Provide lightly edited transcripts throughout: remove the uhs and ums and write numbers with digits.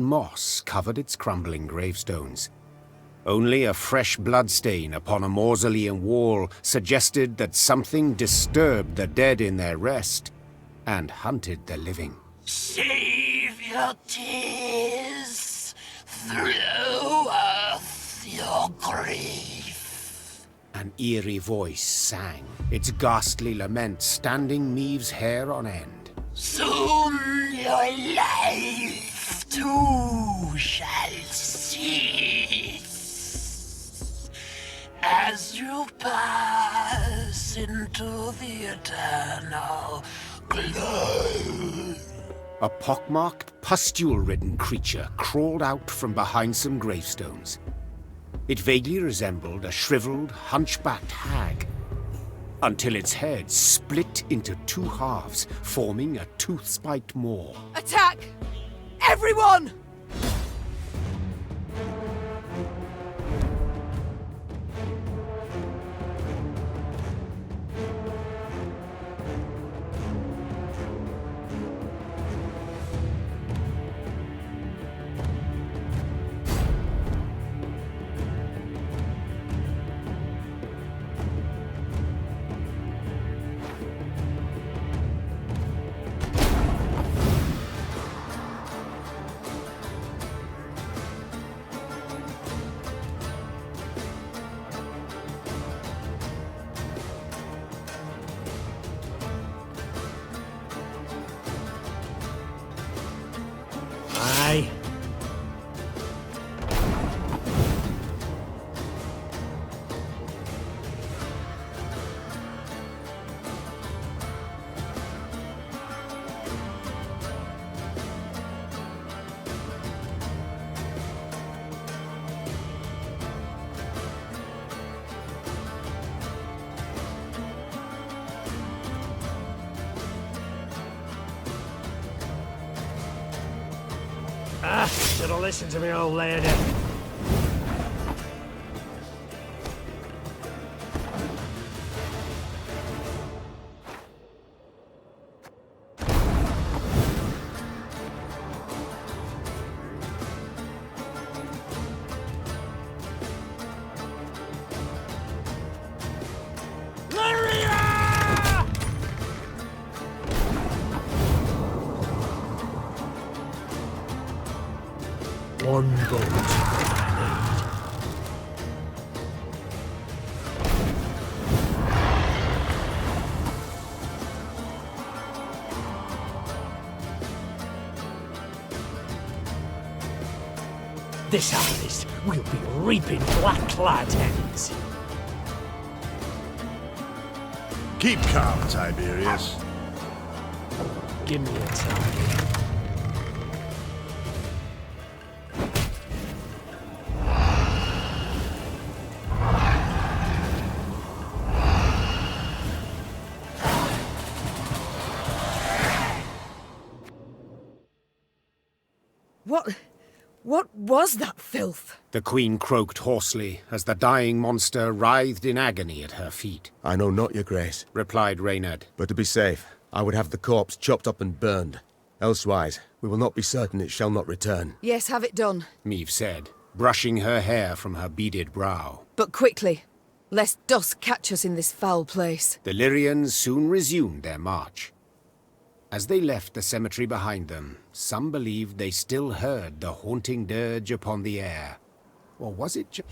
Moss covered its crumbling gravestones. Only a fresh bloodstain upon a mausoleum wall suggested that something disturbed the dead in their rest and hunted the living. Save your tears, throw off your grief. An eerie voice sang, its ghastly lament standing Maeve's hair on end. Soon your life too shall cease as you pass into the eternal glow. A pockmarked, pustule-ridden creature crawled out from behind some gravestones. It vaguely resembled a shriveled, hunchbacked hag, until its head split into two halves, forming a tooth-spiked maw. Attack! Everyone! Aye. Should've listened to me, old lady. One boat I need. This harvest will be reaping black-clad hens. Keep calm, Tiberius. Give me a target. What was that filth? The queen croaked hoarsely as the dying monster writhed in agony at her feet. I know not, your grace, replied Reynard. but to be safe, I would have the corpse chopped up and burned. Elsewise, we will not be certain it shall not return. Yes, have it done. Maeve said, brushing her hair from her beaded brow. But quickly, lest dusk catch us in this foul place. The Lyrians soon resumed their march. As they left the cemetery behind them, some believed they still heard the haunting dirge upon the air. Or was it just...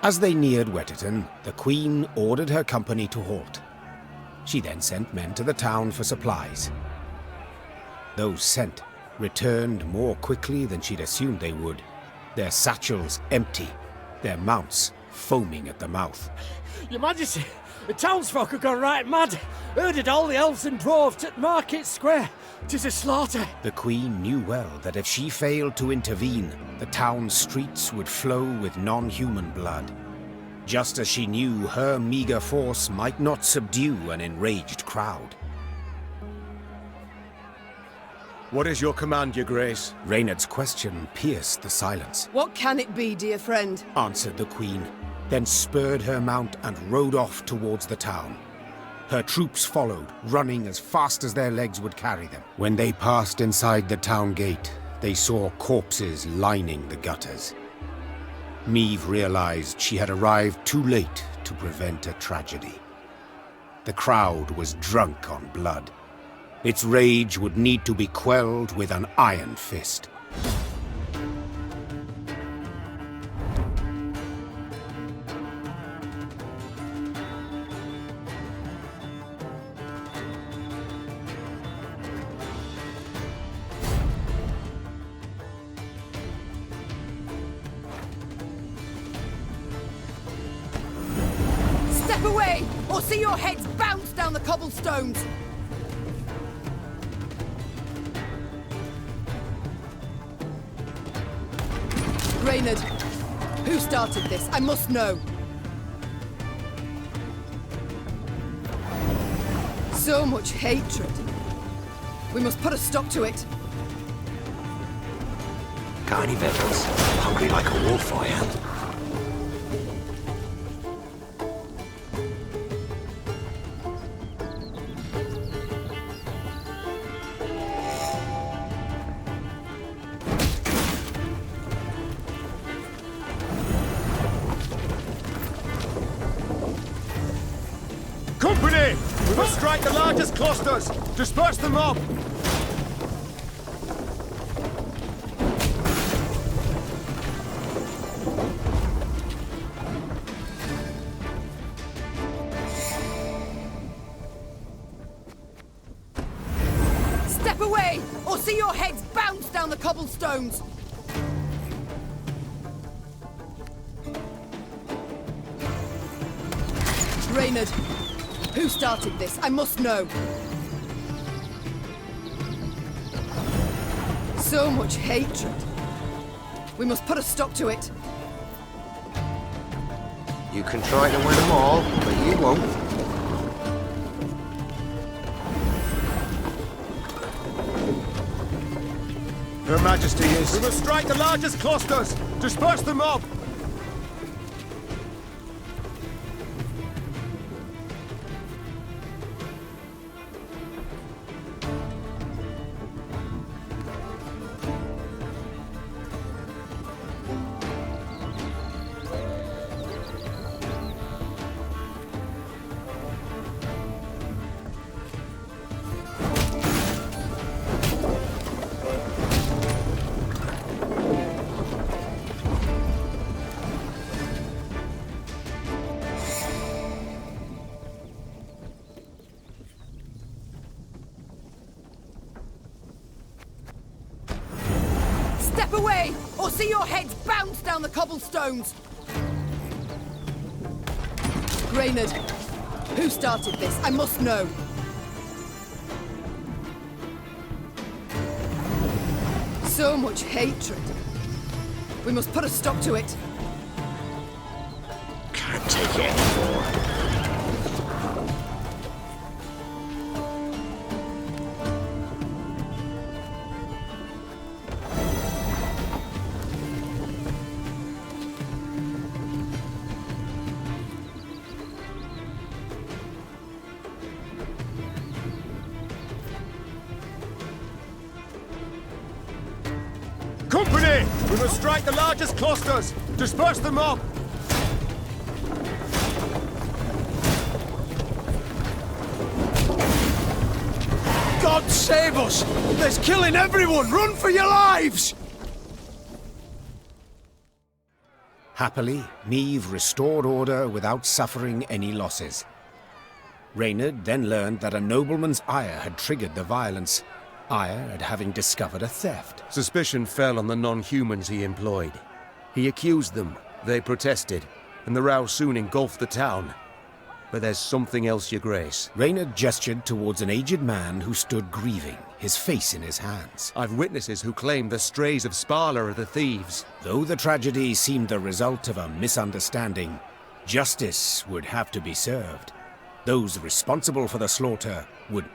As they neared Wetterton, the Queen ordered her company to halt. She then sent men to the town for supplies. Those sent returned more quickly than she'd assumed they would, their satchels empty, their mounts foaming at the mouth. Your Majesty, the townsfolk have gone right mad. Herded all the elves and dwarves at Market Square. 'Tis a slaughter. The Queen knew well that if she failed to intervene, the town's streets would flow with non-human blood. Just as she knew her meager force might not subdue an enraged crowd. What is your command, your grace? Reynard's question pierced the silence. What can it be, dear friend? Answered the Queen, then spurred her mount and rode off towards the town. Her troops followed, running as fast as their legs would carry them. When they passed inside the town gate, they saw corpses lining the gutters. Meve realized she had arrived too late to prevent a tragedy. The crowd was drunk on blood. Its rage would need to be quelled with an iron fist. Step away, or see your heads bounce down the cobblestones! Reynard, who started this? I must know. So much hatred. We must put a stop to it. Got any victuals? Hungry like a wolf, I am. Company! We must strike the largest clusters! Disperse the mob! Step away, or see your heads bounce down the cobblestones! Reynard, who started this? I must know. So much hatred. We must put a stop to it. You can try to win them all, but you won't. Her Majesty is... We must strike the largest clusters! Disperse the mob! Step away, or see your heads bounce down the cobblestones! Reynard, who started this? I must know. So much hatred. We must put a stop to it. Can't take it anymore. Company! We must strike the largest clusters! Disperse the mob! God save us! There's killing everyone! Run for your lives! Happily, Niamh restored order without suffering any losses. Reynard then learned that a nobleman's ire had triggered the violence, ire at having discovered a theft. Suspicion fell on the non-humans he employed. He accused them, they protested, and the row soon engulfed the town. But there's something else, Your Grace. Reynard gestured towards an aged man who stood grieving, his face in his hands. I've witnesses who claim the strays of Sparla are the thieves. Though the tragedy seemed the result of a misunderstanding, justice would have to be served. Those responsible for the slaughter would...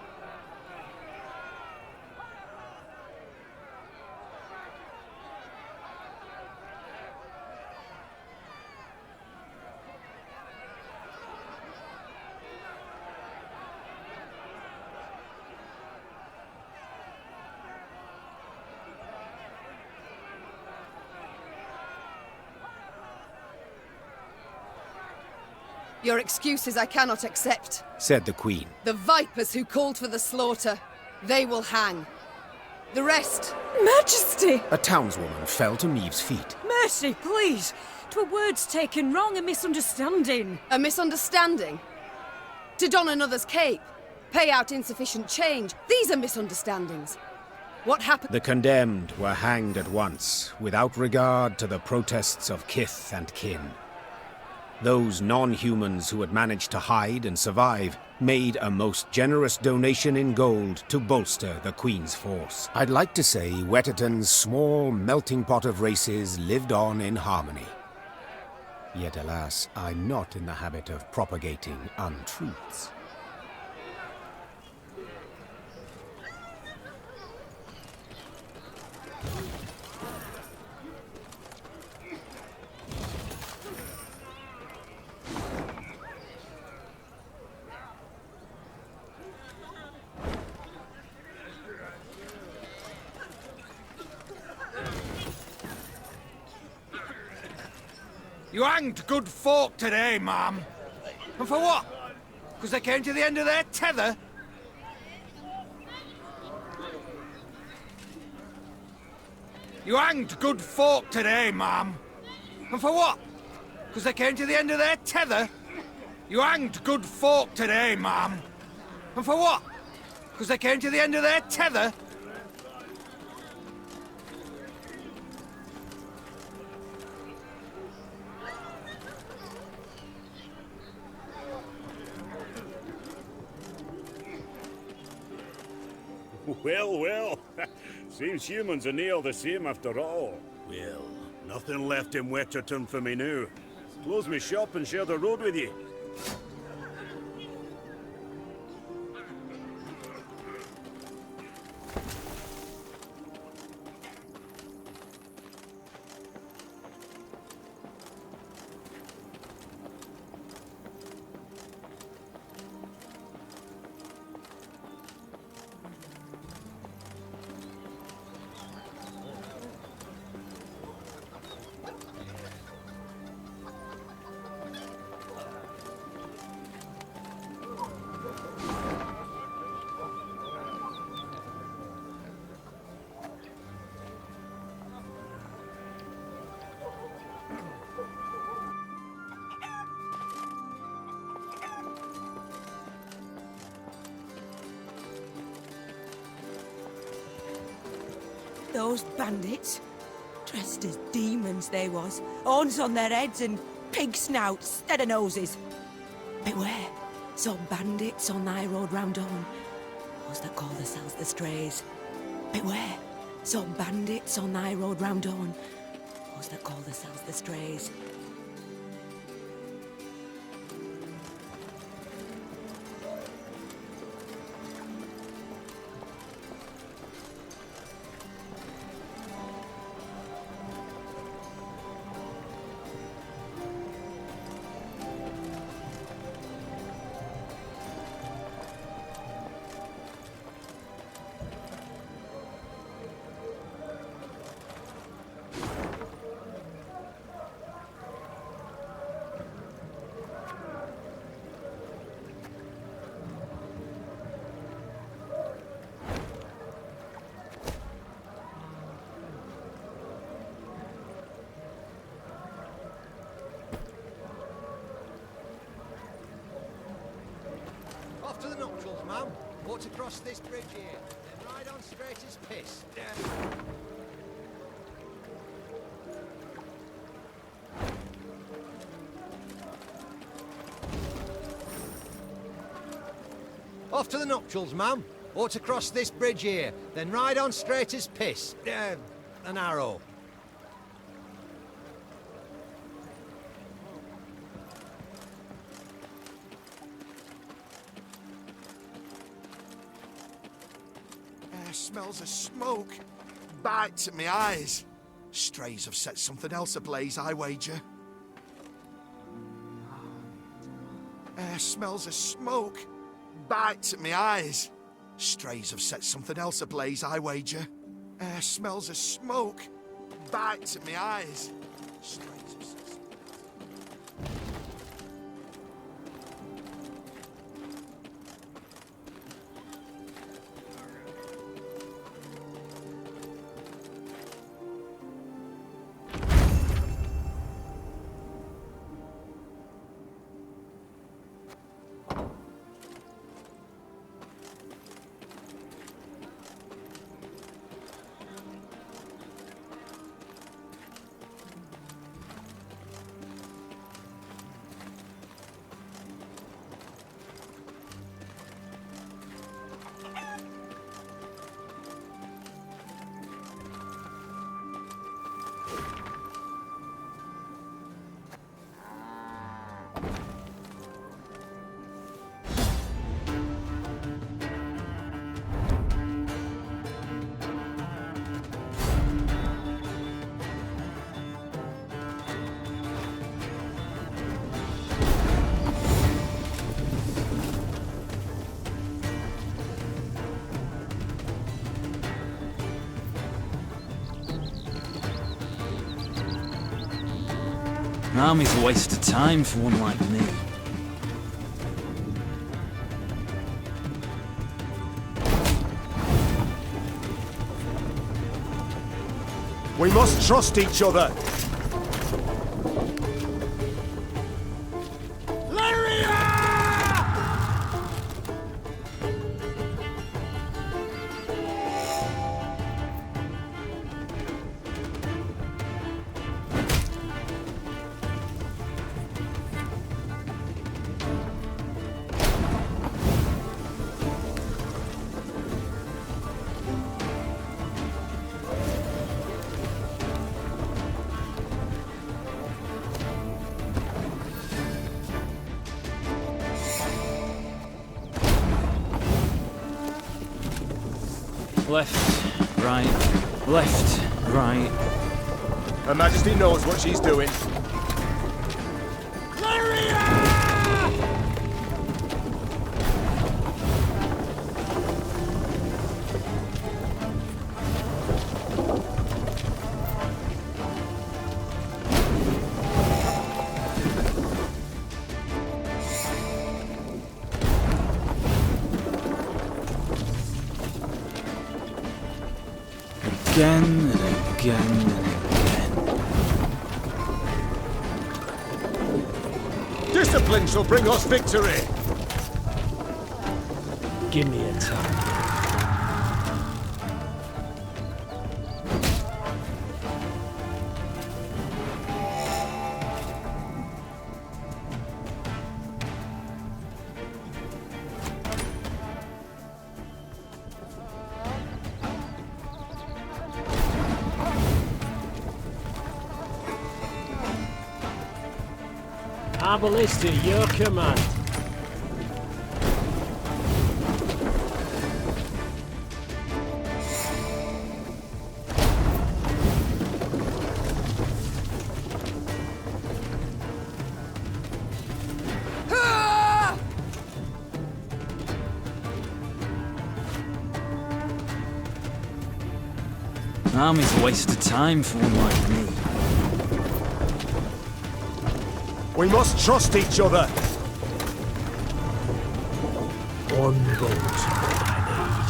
Your excuses I cannot accept. said the Queen. The vipers who called for the slaughter, they will hang. The rest... Majesty! A townswoman fell to Niamh's feet. Mercy, please! 'Twere words taken wrong, a misunderstanding. A misunderstanding? To don another's cape, pay out insufficient change, these are misunderstandings. What happened? The condemned were hanged at once, without regard to the protests of kith and kin. Those non-humans who had managed to hide and survive made a most generous donation in gold to bolster the Queen's force. I'd like to say Wetterton's small melting pot of races lived on in harmony. Yet alas, I'm not in the habit of propagating untruths. You hanged good folk today, ma'am. And for what? Because they came to the end of their tether? You hanged good folk today, ma'am. And for what? Because they came to the end of their tether? You hanged good folk today, ma'am. And for what? Because they came to the end of their tether? Well, well. Seems humans are near the same after all. Well, nothing left in Wetterton for me now. Close me shop and share the road with you. Those bandits, dressed as demons they was, horns on their heads and pig snouts instead of noses. Beware, some bandits on thy road round on, those that call themselves the Strays. Beware, some bandits on thy road round on, those that call themselves the Strays. Off to the nuptials, ma'am. Ought to cross this bridge here, then ride on straight as piss. Off to the nuptials, ma'am. Ought to cross this bridge here, then ride on straight as piss. An arrow. Smells of smoke. Bites at me eyes. Strays have set something else ablaze, I wager. Smells of smoke. Bites at me eyes. Strays have set something else ablaze, I wager. Smells of smoke. Bites at me eyes. Strays have set something... An army's a waste of time for one like me. We must trust each other. Left, right, left, right. Her Majesty knows what she's doing. Again and again and again. Discipline shall bring us victory. Give me a time. Ballista, your command. An army's a waste of time for one like me. We must trust each other. One boat I need.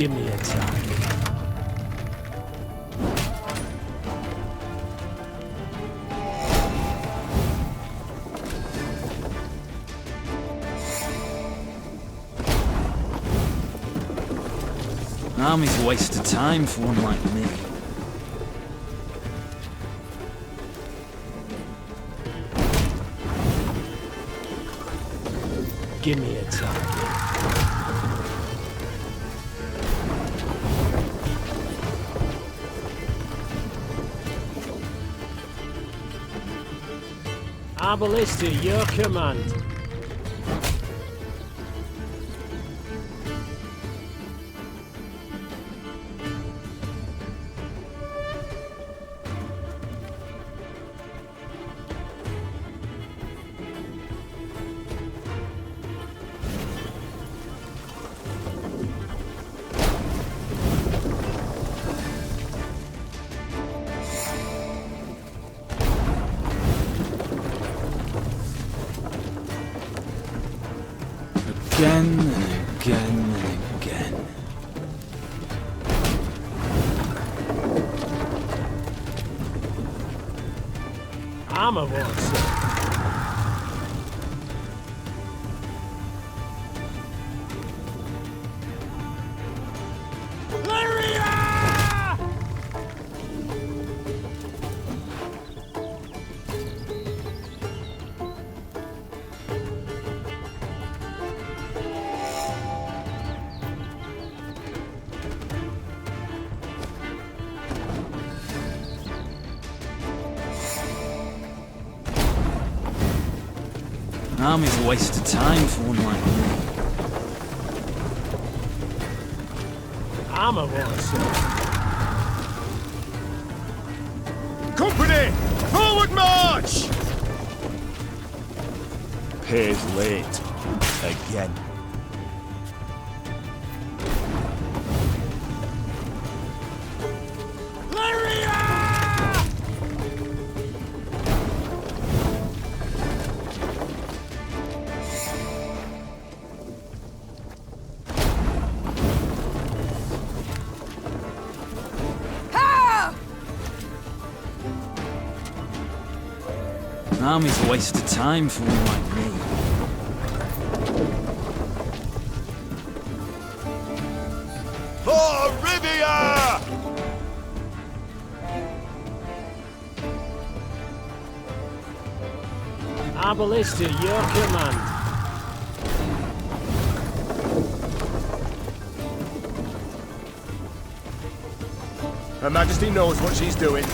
Give me a time. Army's a waste of time for one like me. Give me a time. Our ballista, your command. Again and again and again. Armor won't serve. Army's a waste of time for one like me. Armor won't serve. Company! Forward march! Pays late. Again. Army's a waste of time for one like me. For Rivia! Our ballista, your command. Her Majesty knows what she's doing.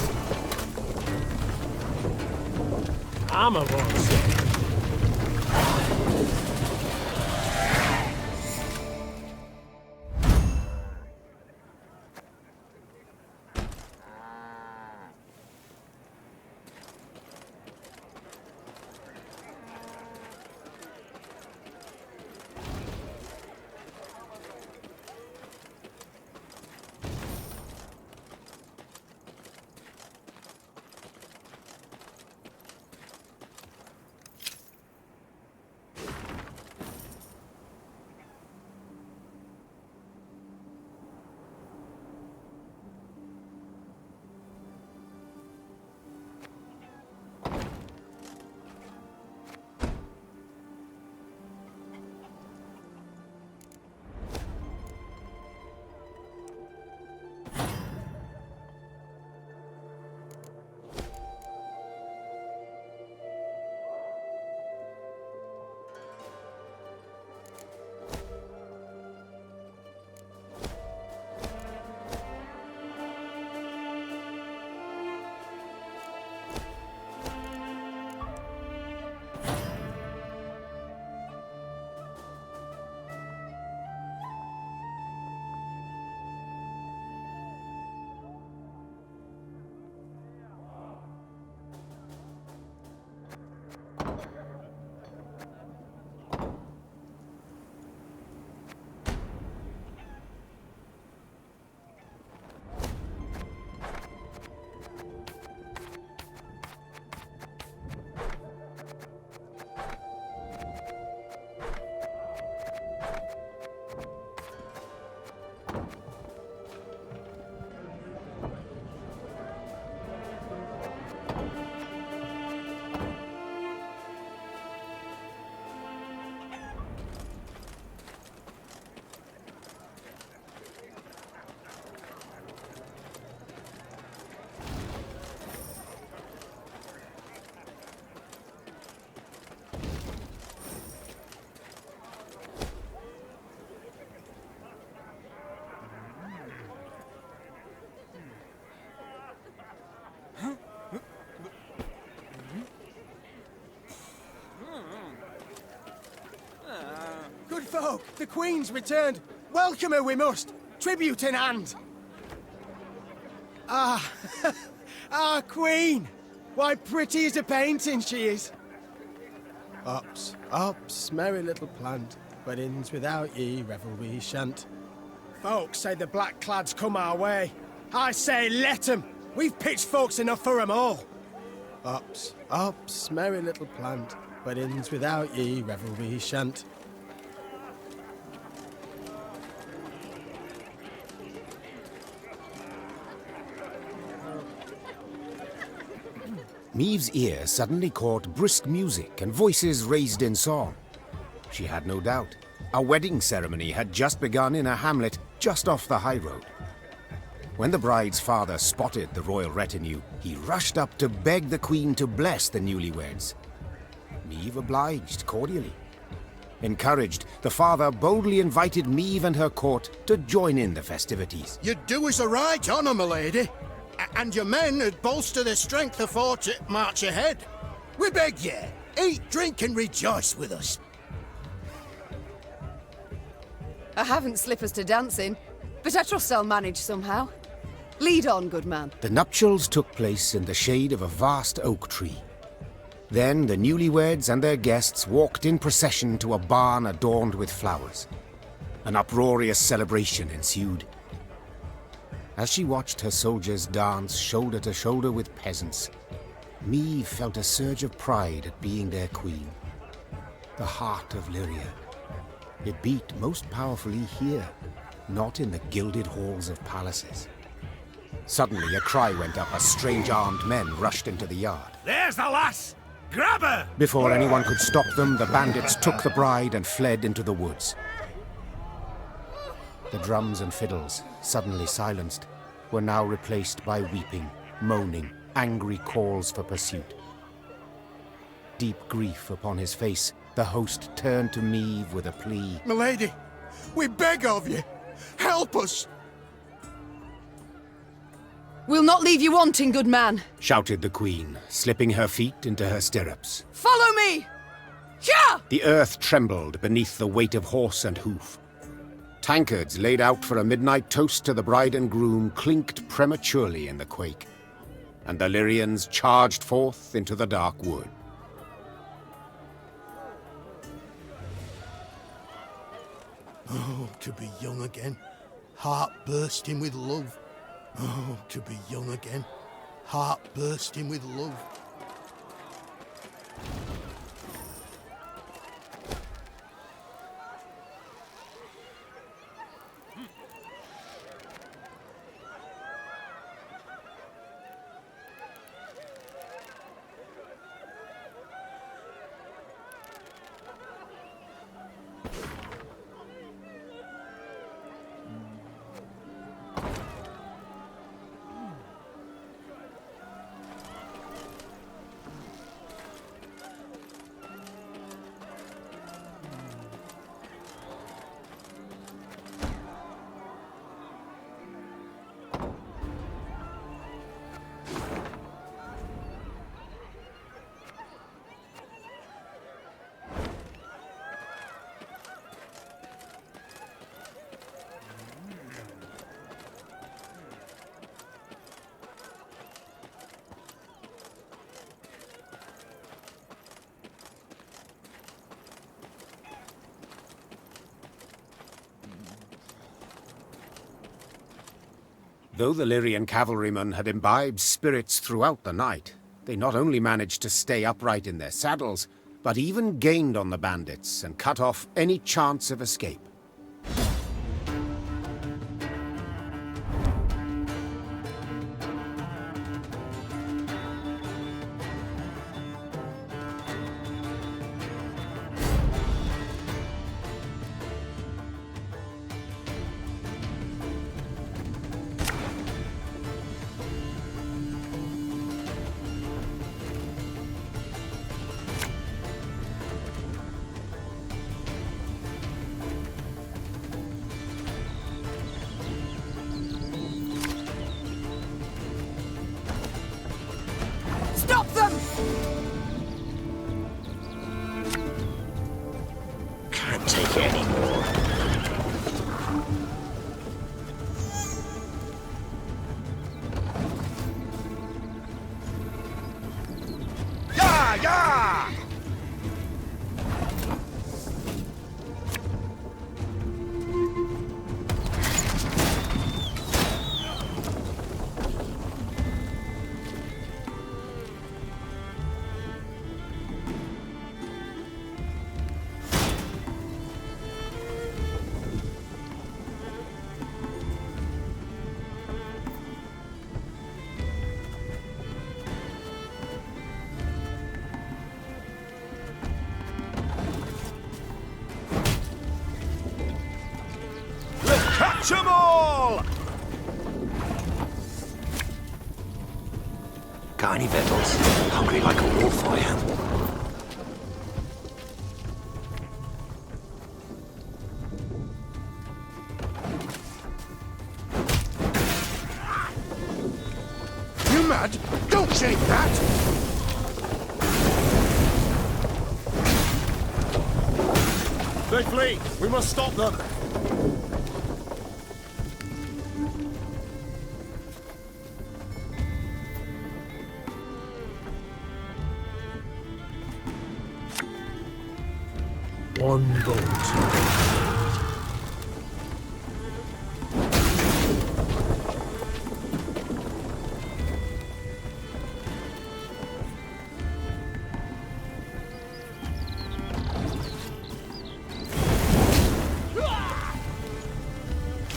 Armor won't serve. Look, the Queen's returned. Welcome her we must. Tribute in hand. Ah, our Queen. Why, pretty as a painting she is. Ups, ups, merry little plant. Weddings without ye, revel we shan't. Folks say the black clads come our way. I say let 'em. We've pitchforks enough for 'em all. Ups, ups, merry little plant. Weddings without ye, revel we shan't. Maeve's ear suddenly caught brisk music and voices raised in song. She had no doubt. A wedding ceremony had just begun in a hamlet just off the high road. When the bride's father spotted the royal retinue, he rushed up to beg the Queen to bless the newlyweds. Maeve obliged cordially. Encouraged, the father boldly invited Maeve and her court to join in the festivities. You do us a right honour, my lady. And your men would bolster their strength afore to march ahead. We beg ye, eat, drink, and rejoice with us. I haven't slippers to dance in, but I trust I'll manage somehow. Lead on, good man. The nuptials took place in the shade of a vast oak tree. Then the newlyweds and their guests walked in procession to a barn adorned with flowers. An uproarious celebration ensued. As she watched her soldiers dance shoulder to shoulder with peasants, Maeve felt a surge of pride at being their queen. The heart of Lyria. It beat most powerfully here, not in the gilded halls of palaces. Suddenly a cry went up as strange armed men rushed into the yard. There's the lass! Grab her! Before anyone could stop them, the bandits took the bride and fled into the woods. The drums and fiddles, suddenly silenced, were now replaced by weeping, moaning, angry calls for pursuit. Deep grief upon his face, the host turned to Maeve with a plea. Milady, we beg of you, help us! We'll not leave you wanting, good man. Shouted the Queen, slipping her feet into her stirrups. Follow me! Here! The earth trembled beneath the weight of horse and hoof. Tankards laid out for a midnight toast to the bride and groom clinked prematurely in the quake, and the Lyrians charged forth into the dark wood. Oh, to be young again, heart bursting with love. Oh, to be young again, heart bursting with love. Though the Lyrian cavalrymen had imbibed spirits throughout the night, they not only managed to stay upright in their saddles, but even gained on the bandits and cut off any chance of escape. Yeah, yeah! Catch 'em all! Got any victuals? Hungry like a wolf, I am. You mad? Don't shake that! They flee! We must stop them! One boat.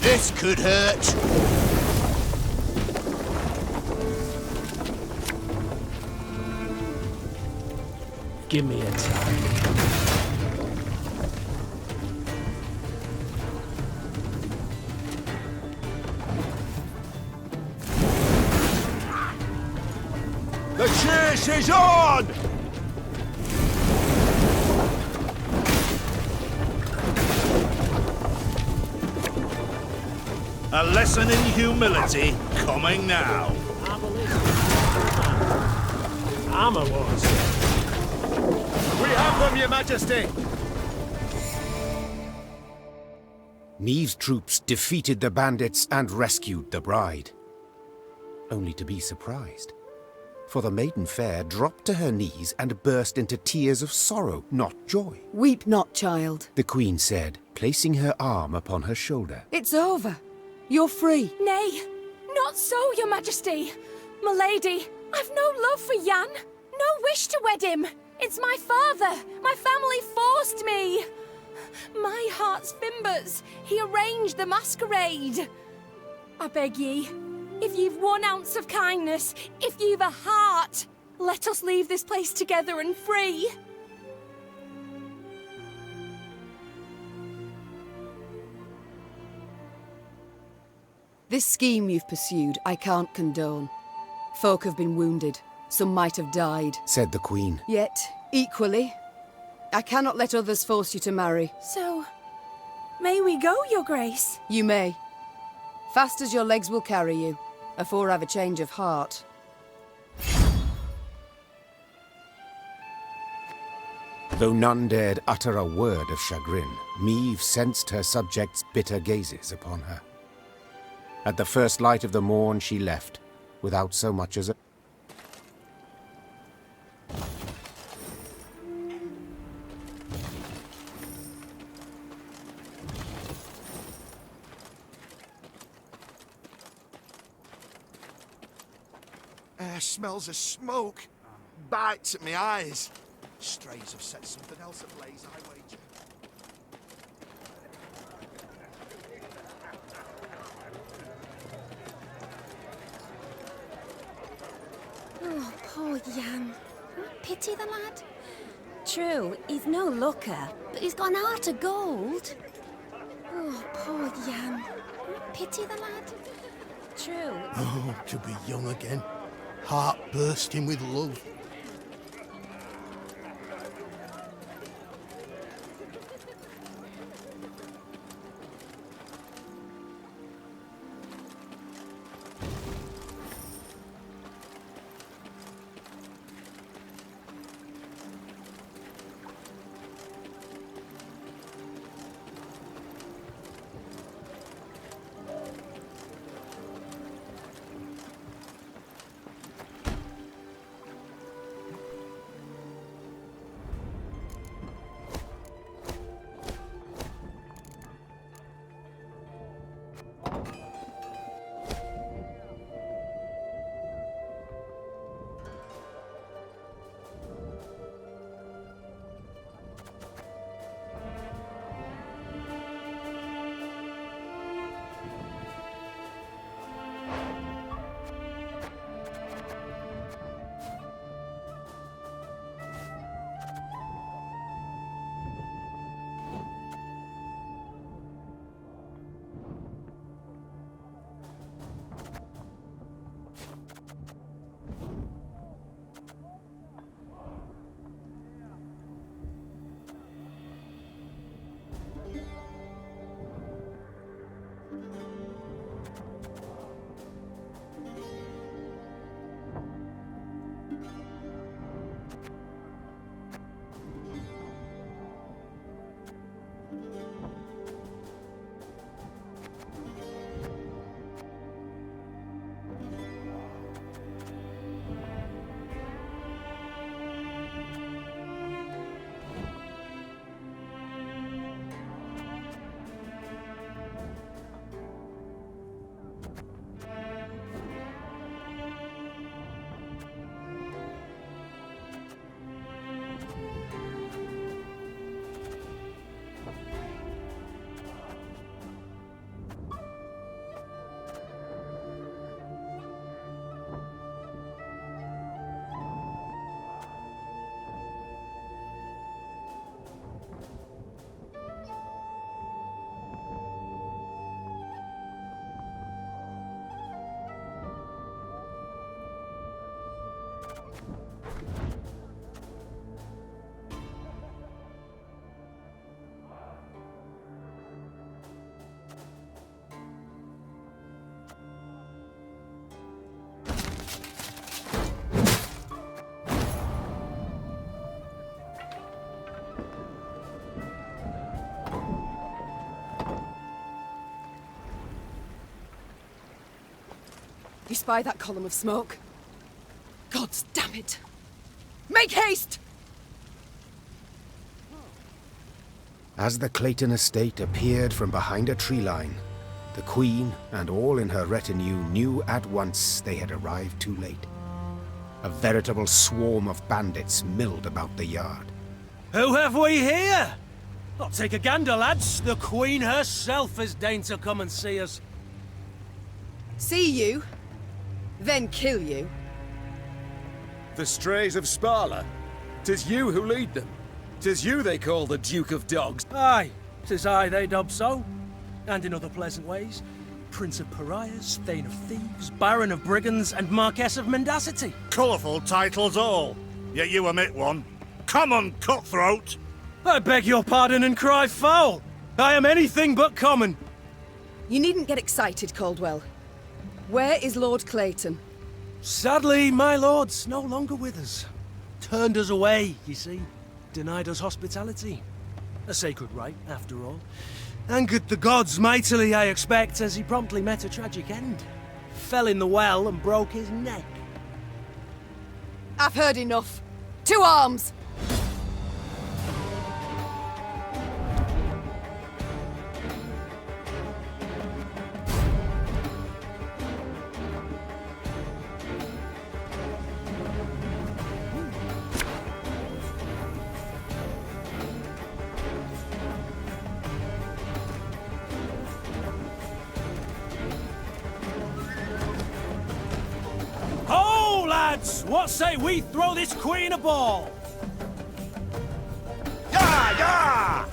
This could hurt. Give me a time. The chase is on! A lesson in humility coming now. Armor wars. We have them, Your Majesty! Neve's troops defeated the bandits and rescued the bride. Only to be surprised. For the maiden fair dropped to her knees and burst into tears of sorrow, not joy. Weep not, child. The queen said, placing her arm upon her shoulder. It's over. You're free. Nay, not so, Your Majesty. My lady, I've no love for Jan. No wish to wed him. It's my father. My family forced me. My heart's fimbers. He arranged the masquerade. I beg ye, if you've 1 ounce of kindness, if you've a heart, let us leave this place together and free. This scheme you've pursued, I can't condone. Folk have been wounded. Some might have died, said the queen. Yet, equally, I cannot let others force you to marry. So, may we go, Your Grace? You may. Fast as your legs will carry you, afore I've a change of heart. Though none dared utter a word of chagrin, Meve sensed her subjects' bitter gazes upon her. At the first light of the morn she left, without so much as a... Smells of smoke. Bites at me eyes. Strays have set something else ablaze, I wager. Oh, poor Jan. Pity the lad. True, he's no looker, but he's got an heart of gold. Oh, poor Jan. Pity the lad. True. Oh, to be young again. Heart bursting with love. You spy that column of smoke? Gods damn it! Make haste! As the Clayton estate appeared from behind a tree line, the Queen and all in her retinue knew at once they had arrived too late. A veritable swarm of bandits milled about the yard. Who have we here? I'll take a gander, lads. The Queen herself has deigned to come and see us. See you, then kill you. The strays of Sparla? 'Tis you who lead them. 'Tis you they call the Duke of Dogs. Aye, 'tis I they dub so. And in other pleasant ways. Prince of Pariahs, Thane of Thieves, Baron of Brigands, and Marquess of Mendacity. Colourful titles all, yet you omit one. Common cutthroat! I beg your pardon and cry foul! I am anything but common. You needn't get excited, Caldwell. Where is Lord Clayton? Sadly, my lord's no longer with us. Turned us away, you see. Denied us hospitality. A sacred right, after all. Angered the gods mightily, I expect, as he promptly met a tragic end. Fell in the well and broke his neck. I've heard enough. To arms! What say we throw this queen a ball? Yeah, yeah!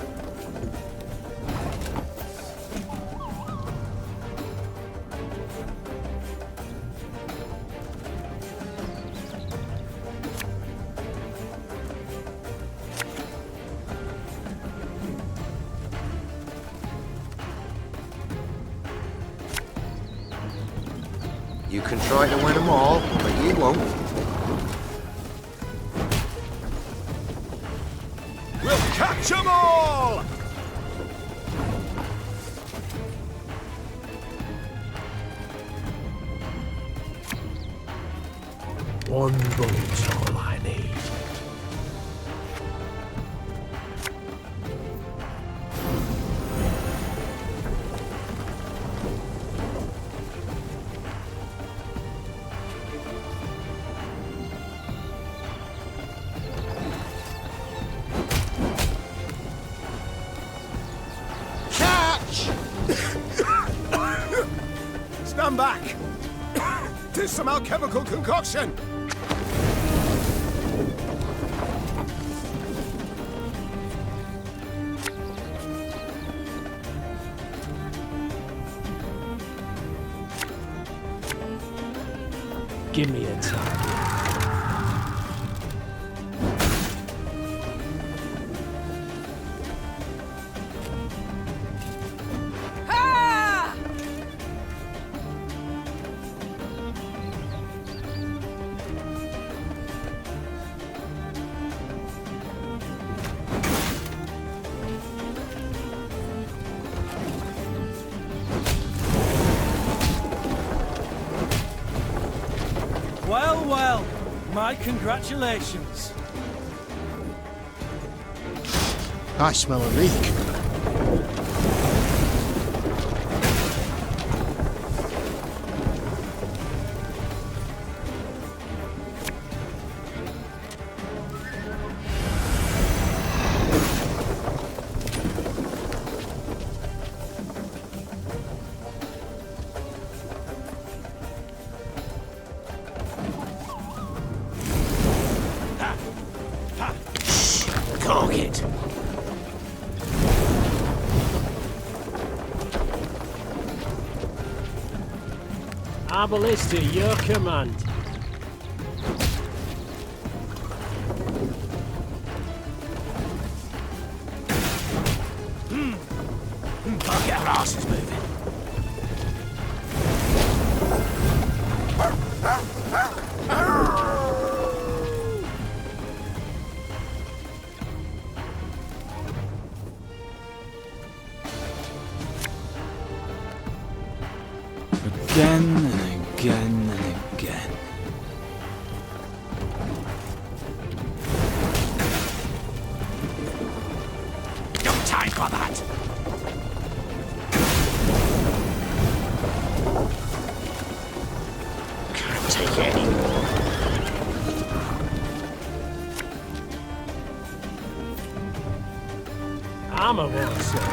You can try to win them all, but you won't. We'll catch them all! One bullet's all I need. Stand back! 'Tis some alchemical concoction! Give me a target. My congratulations. I smell a leak. Cork it. Our ballista, your command. Can't get our asses moving. Again and again and again. No time for that. Can't take it anymore. I'm a war, sir.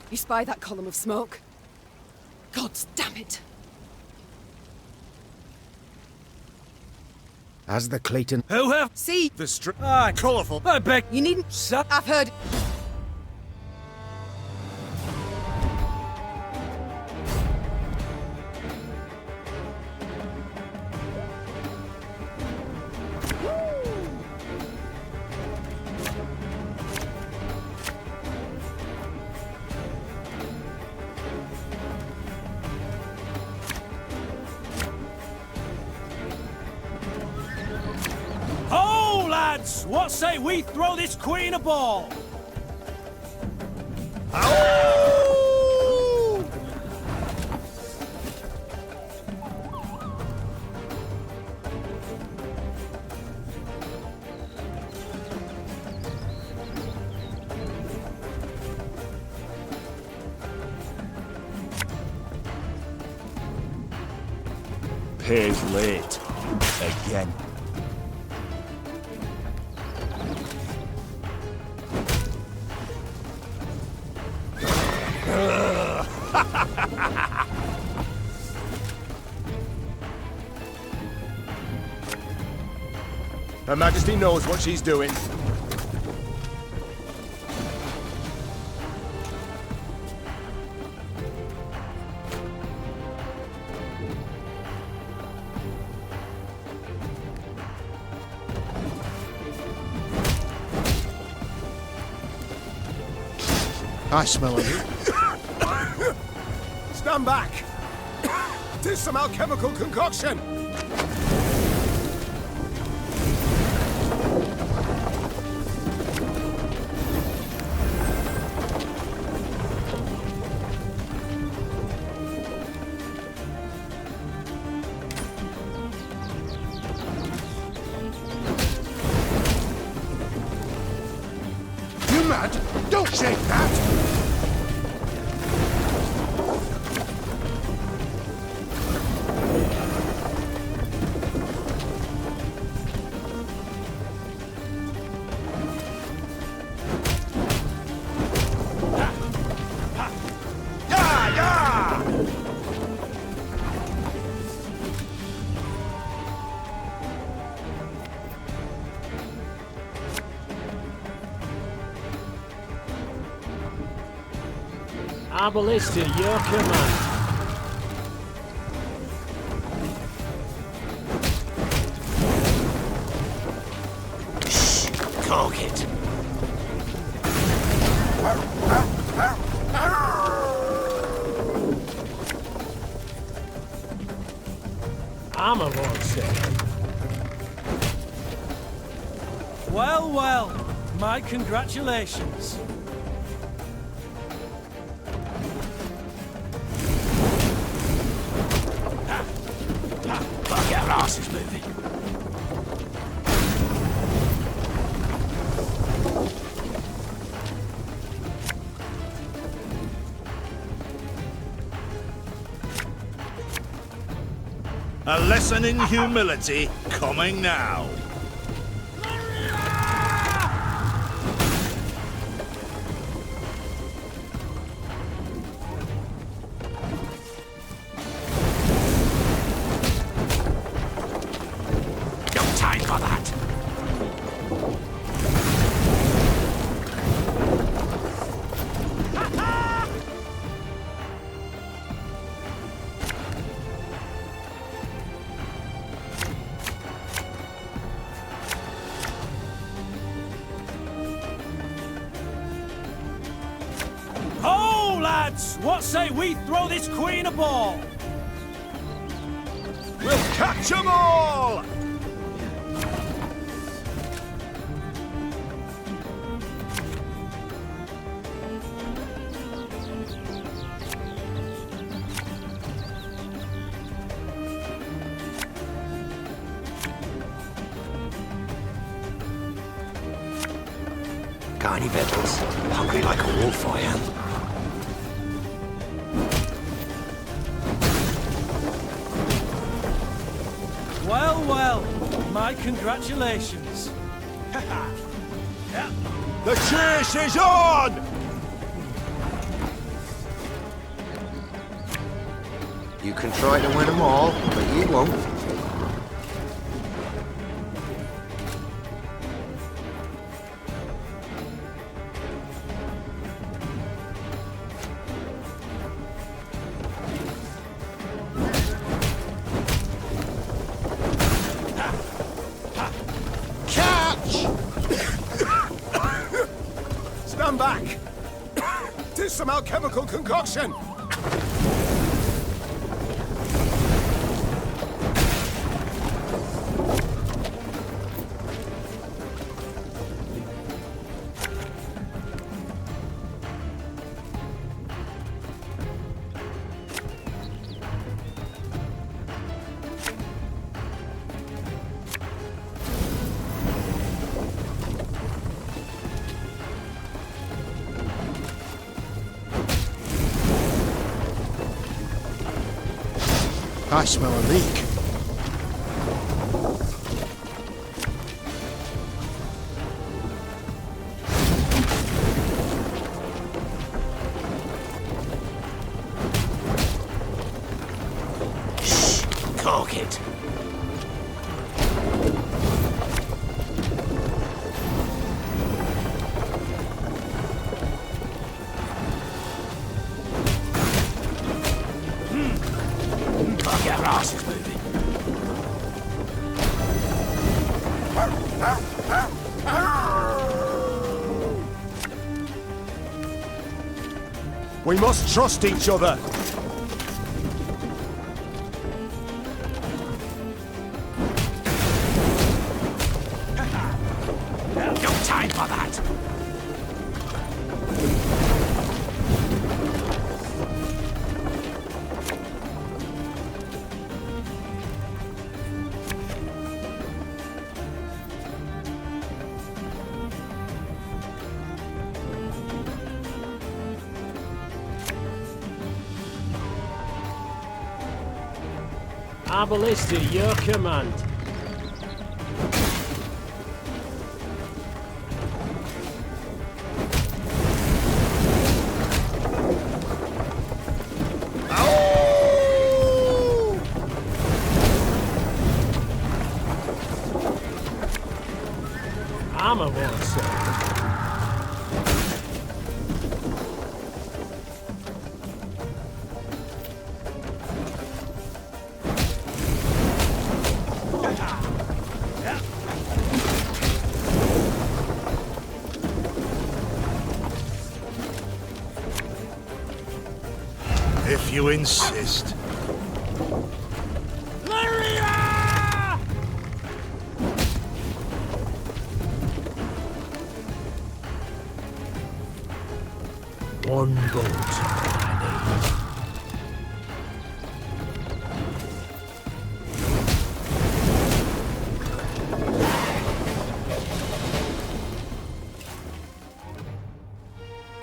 You spy that column of smoke? Gods damn it! As the Clayton... Who have... See? The colourful. I beg... You needn't... Sir. I've heard... Ho, lads! What say we throw this queen a ball? Pays late. Again. Her Majesty knows what she's doing. I smell a leak. Stand back! Tis some alchemical concoction! You mad? Don't shake that! Our ballista, your command. Cork it. Armor won't say. Well, well, my congratulations. Get our asses moving. A lesson in humility coming now. No time for that. Ho, lads! What say we throw this queen a ball? We'll catch 'em all! Got any victuals? Hungry like a wolf, I am. Well, well, my congratulations. The chase is on! You can try to win them all, but you won't. Stand back! Tis some alchemical concoction! I smell a leak. Shh! Cork it. Get our asses moving. We must trust each other. No time for that. Our ballista, your command. Armor won't say. you insist. One boat.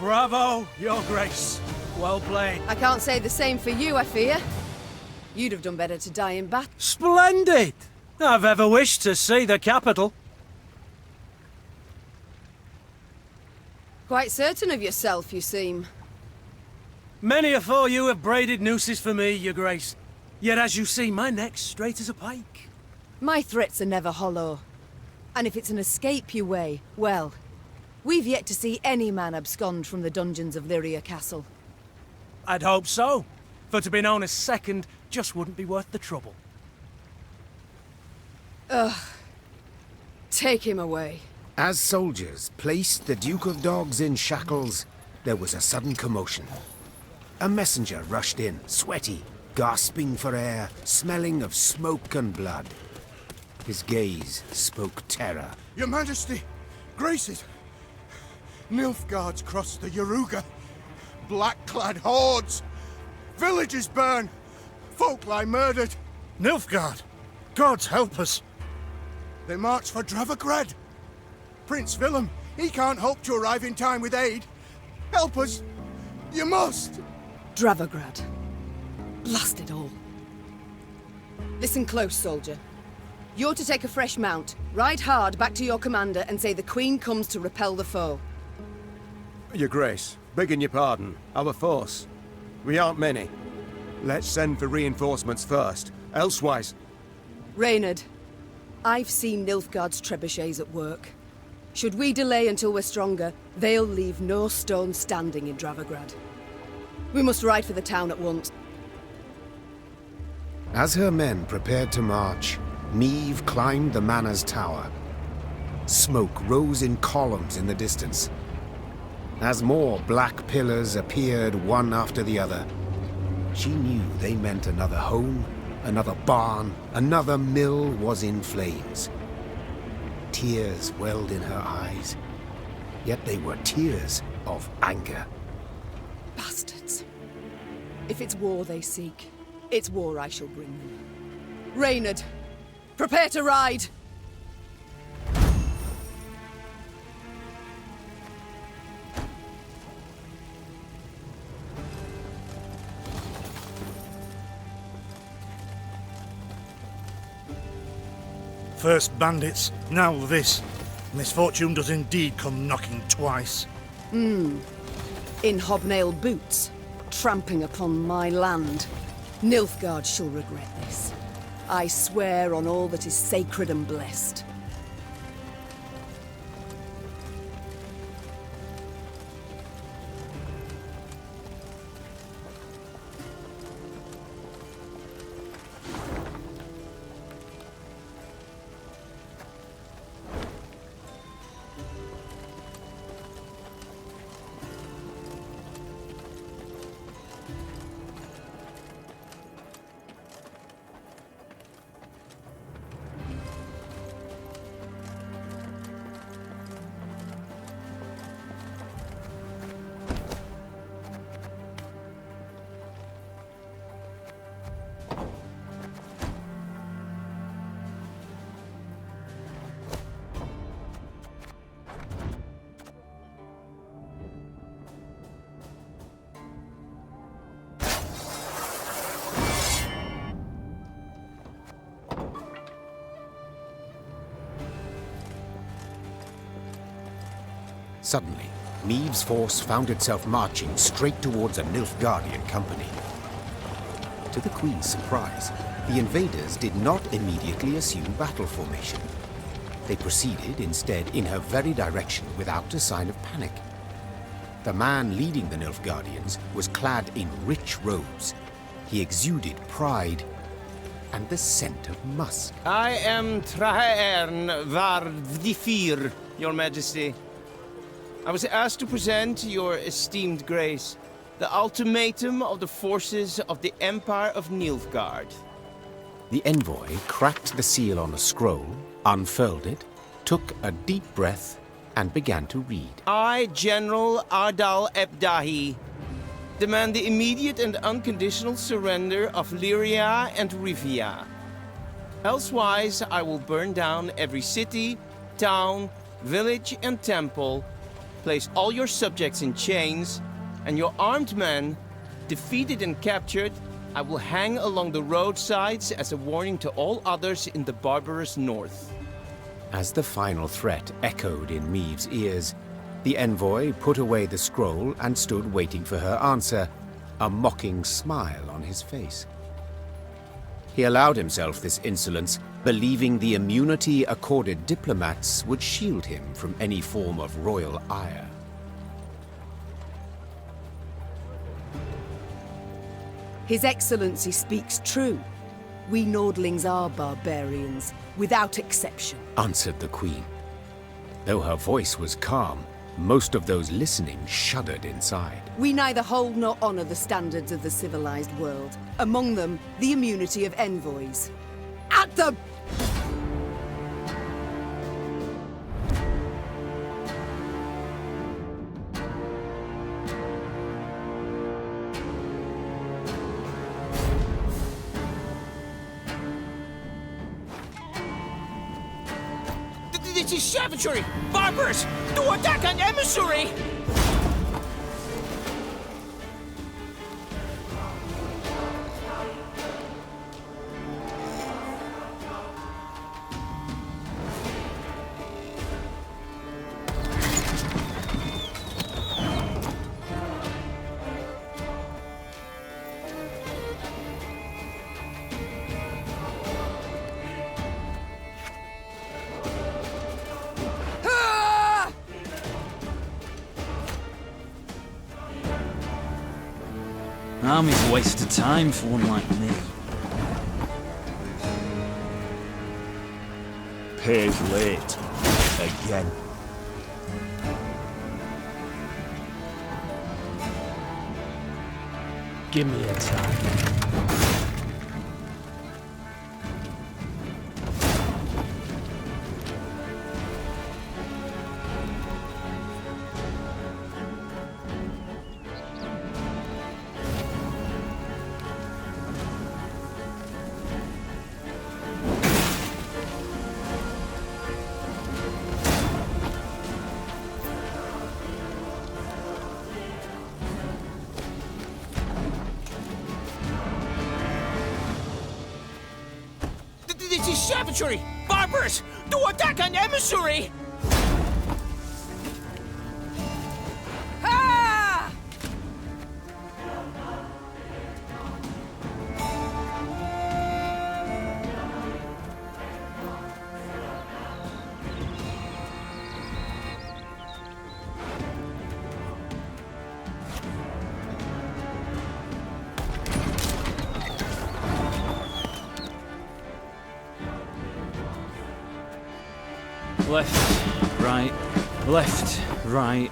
Bravo, Your Grace. Well played. I can't say the same for you, I fear. You'd have done better to die in battle. Splendid! I've ever wished to see the capital. Quite certain of yourself, you seem. Many afore you have braided nooses for me, Your Grace. Yet as you see, my neck's straight as a pike. My threats are never hollow. And if it's an escape you weigh, well, we've yet to see any man abscond from the dungeons of Lyria Castle. I'd hope so. For to be known as second just wouldn't be worth the trouble. Ugh. Take him away. As soldiers placed the Duke of Dogs in shackles, there was a sudden commotion. A messenger rushed in, sweaty, gasping for air, smelling of smoke and blood. His gaze spoke terror. Your Majesty, Graces, Nilfgaard's crossed the Yaruga. Black-clad hordes. Villages burn. Folk lie murdered. Nilfgaard! Gods help us! They march for Dravograd. Prince Willem, he can't hope to arrive in time with aid. Help us. You must. Dravograd. Blast it all. Listen close, soldier. You're to take a fresh mount, ride hard back to your commander and say the Queen comes to repel the foe. Your Grace, begging your pardon, our force. We aren't many. Let's send for reinforcements first, elsewise... Reynard, I've seen Nilfgaard's trebuchets at work. Should we delay until we're stronger, they'll leave no stone standing in Dravograd. We must ride for the town at once. As her men prepared to march, Niamh climbed the manor's tower. Smoke rose in columns in the distance. As more black pillars appeared one after the other, she knew they meant another home, another barn, another mill was in flames. Tears welled in her eyes, yet they were tears of anger. Bastards. If it's war they seek, it's war I shall bring them. Reynard, prepare to ride! First bandits, now this. Misfortune does indeed come knocking twice. In hobnail boots, tramping upon my land. Nilfgaard shall regret this. I swear on all that is sacred and blessed. Suddenly, Niamh's force found itself marching straight towards a Nilfgaardian company. To the Queen's surprise, the invaders did not immediately assume battle formation. They proceeded instead in her very direction without a sign of panic. The man leading the Nilfgaardians was clad in rich robes. He exuded pride and the scent of musk. I am Trahaern var Vdifir, Your Majesty. I was asked to present your esteemed grace the ultimatum of the forces of the Empire of Nilfgaard. The envoy cracked the seal on a scroll, unfurled it, took a deep breath, and began to read. I, General Ardal Ebdahi, demand the immediate and unconditional surrender of Lyria and Rivia. Elsewise, I will burn down every city, town, village, and temple, place all your subjects in chains, and your armed men, defeated and captured, I will hang along the roadsides as a warning to all others in the barbarous north. As the final threat echoed in Maeve's ears, the envoy put away the scroll and stood waiting for her answer, a mocking smile on his face. He allowed himself this insolence, believing the immunity accorded diplomats would shield him from any form of royal ire. His Excellency speaks true. We Nordlings are barbarians, without exception, answered the Queen. Though her voice was calm, most of those listening shuddered inside. We neither hold nor honor the standards of the civilized world. Among them, the immunity of envoys. At the... This is savagery! Barbers! Do attack an emissary! Army's a waste of time for one like me. Paid late. Again. Give me a time. This is savagery! Barbers! Do attack an emissary! Ah! Left, right, left, right.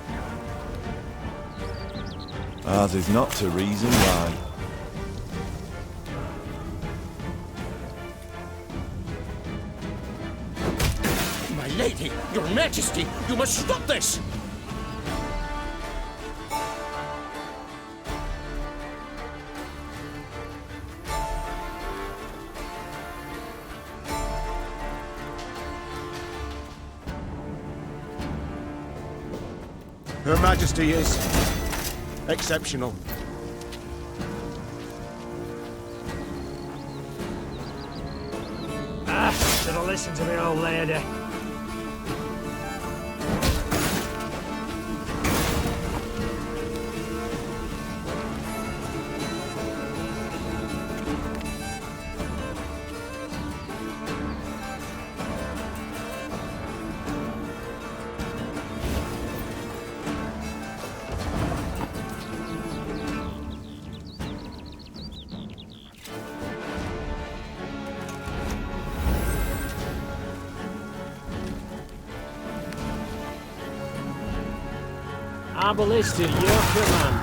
Ours is not to reason why. My lady, your majesty, you must stop this! Her Majesty is exceptional. Should have listened to me, old lady. Arbalist at your command.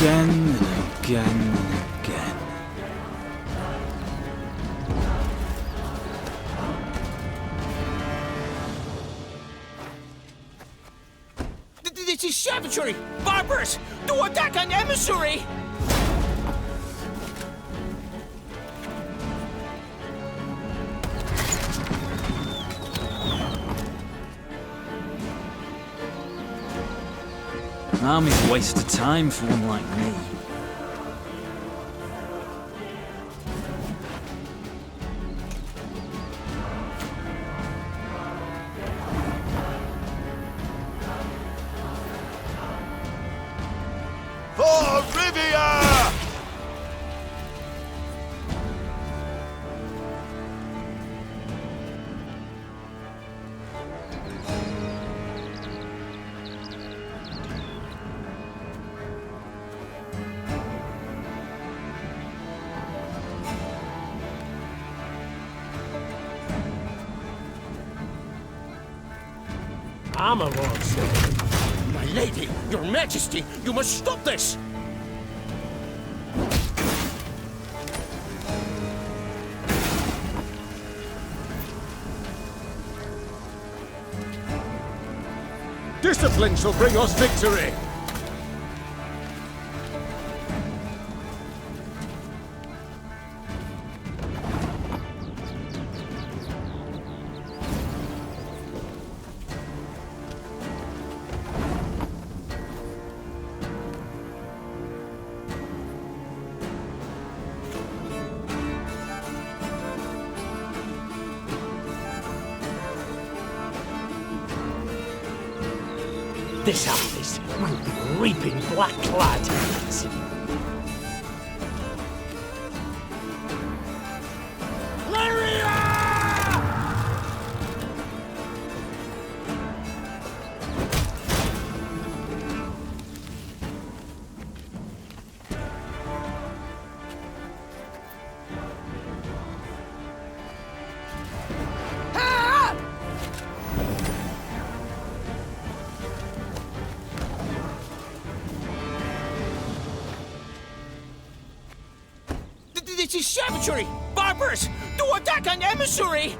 again and again and again. This is savagery! Barbers! Do attack an emissary! Army's a waste of time for one like me. For Rivia! Armor won't save. My lady, your majesty, you must stop this! Discipline shall bring us victory! This harvest will be reaping black clad. This is savagery! Barbers! Do attack an emissary!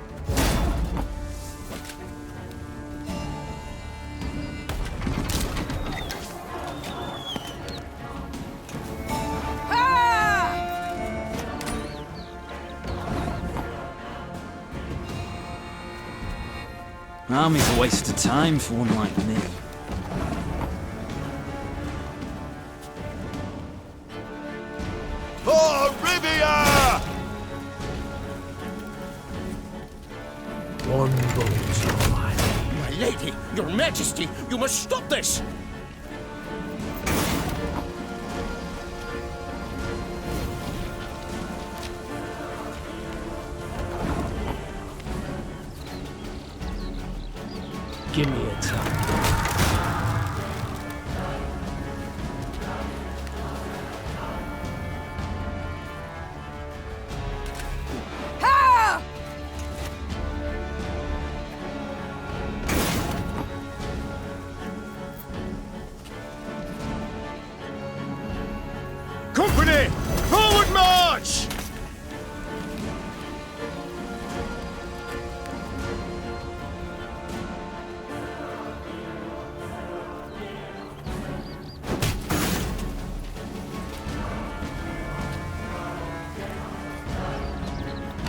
Army's a waste of time for one like me. For Rivia! One bullet, your life. My lady, your majesty, you must stop this! Give me a time. Company! Forward march!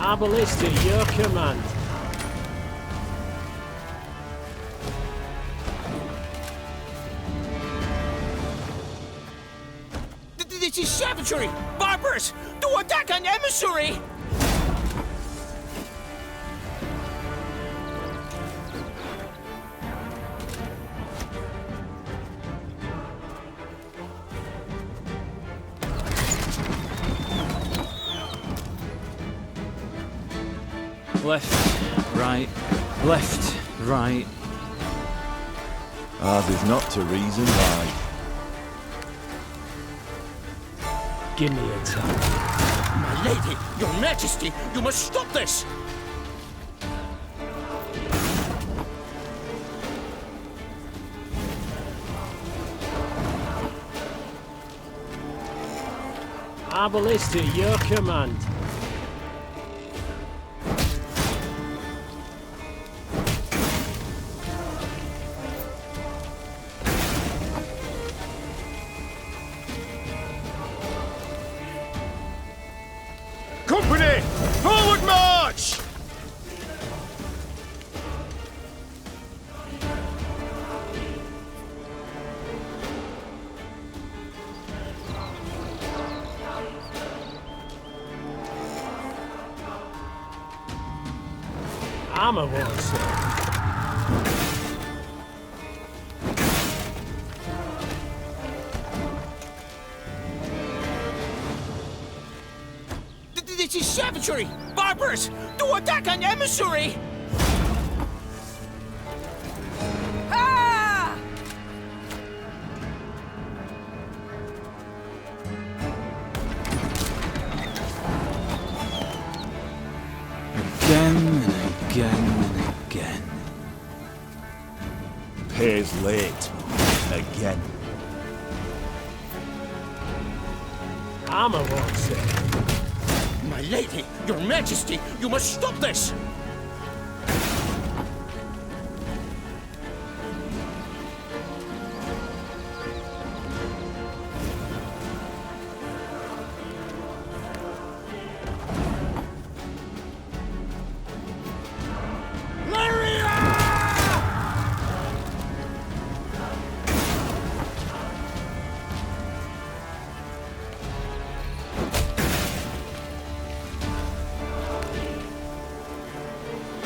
Our ballista, your command. This is savagery! Barbers! Do attack an emissary! Left, right, left, right. Ours is not to reason why. Give me a time. My lady, your majesty, you must stop this! Marble is to your command. Company! Forward march! Armor won't sir. This is savagery! Barbers! Do attack an emissary! Ah! Again and again and again. Pays late. Again. Armor won't sir. My lady, your majesty, you must stop this!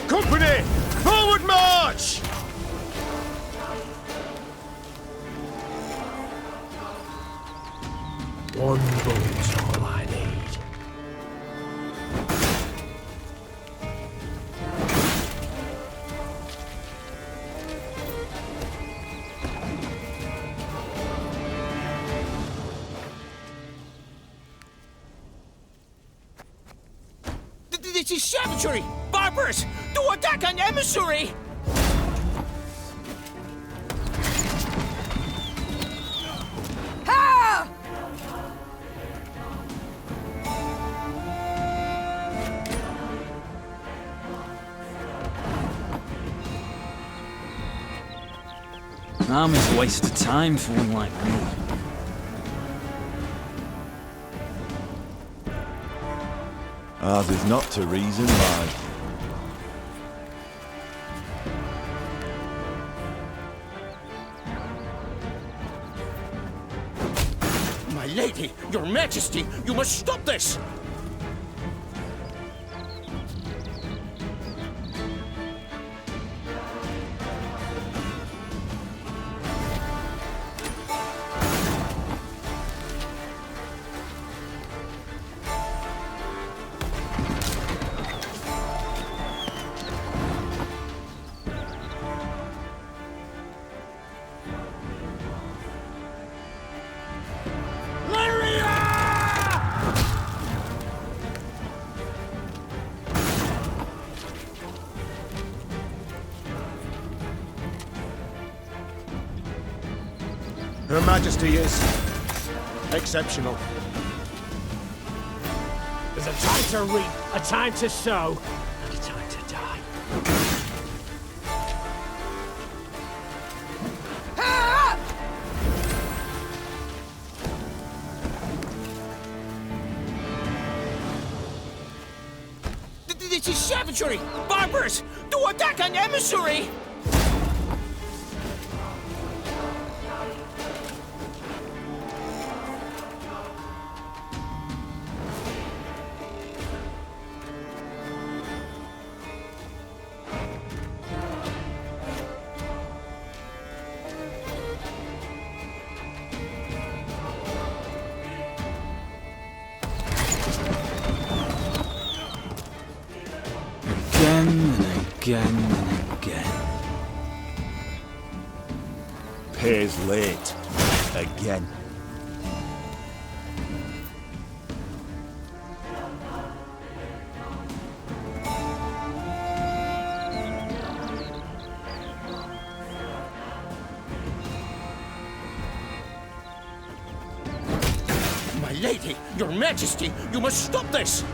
Company! Forward march! One bullet's all I need. This is savagery! Barbers! Do attack an emissary! Ah! Army's a waste of time for one like me. Ours is not to reason why. My lady, your majesty, you must stop this! Her Majesty is exceptional. There's a time to reap, a time to sow, and a time to die. This is savagery! Barbers! Do attack an emissary! Again and again and again. Pays late. Again. lady, your majesty, you must stop this!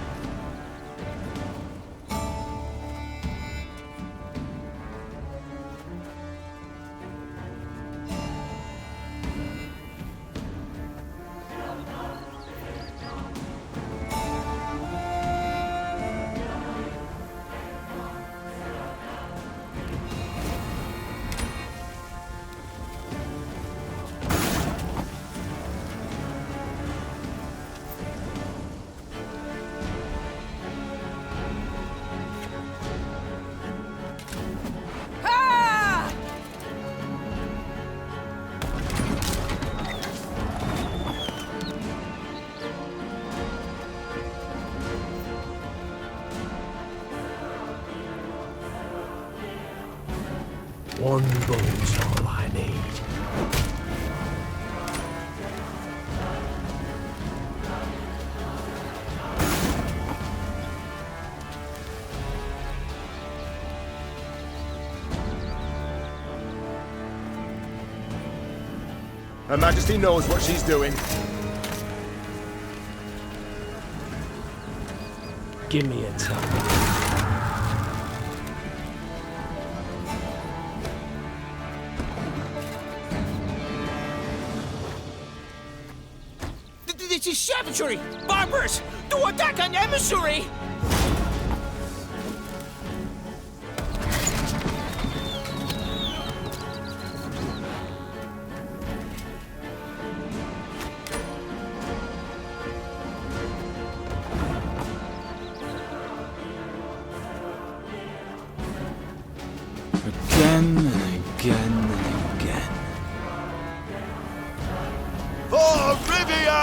One boat's all I need. Her Majesty knows what she's doing. Give me a time. This is savagery! Barbarous! Do attack an emissary! Again and again and again. For Rivia!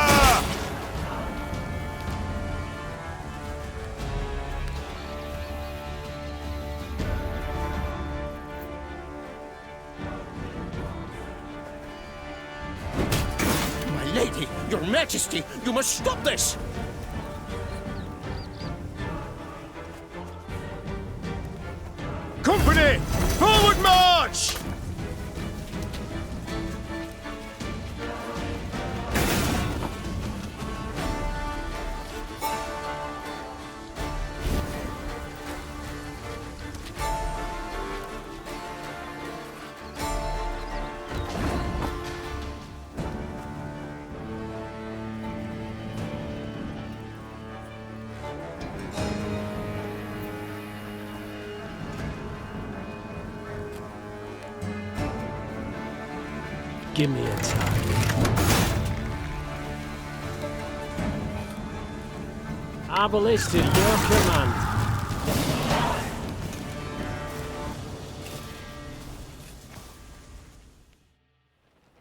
My lady, your majesty, you must stop this! Company! Forward march! Give me a time. Arbalest to your command.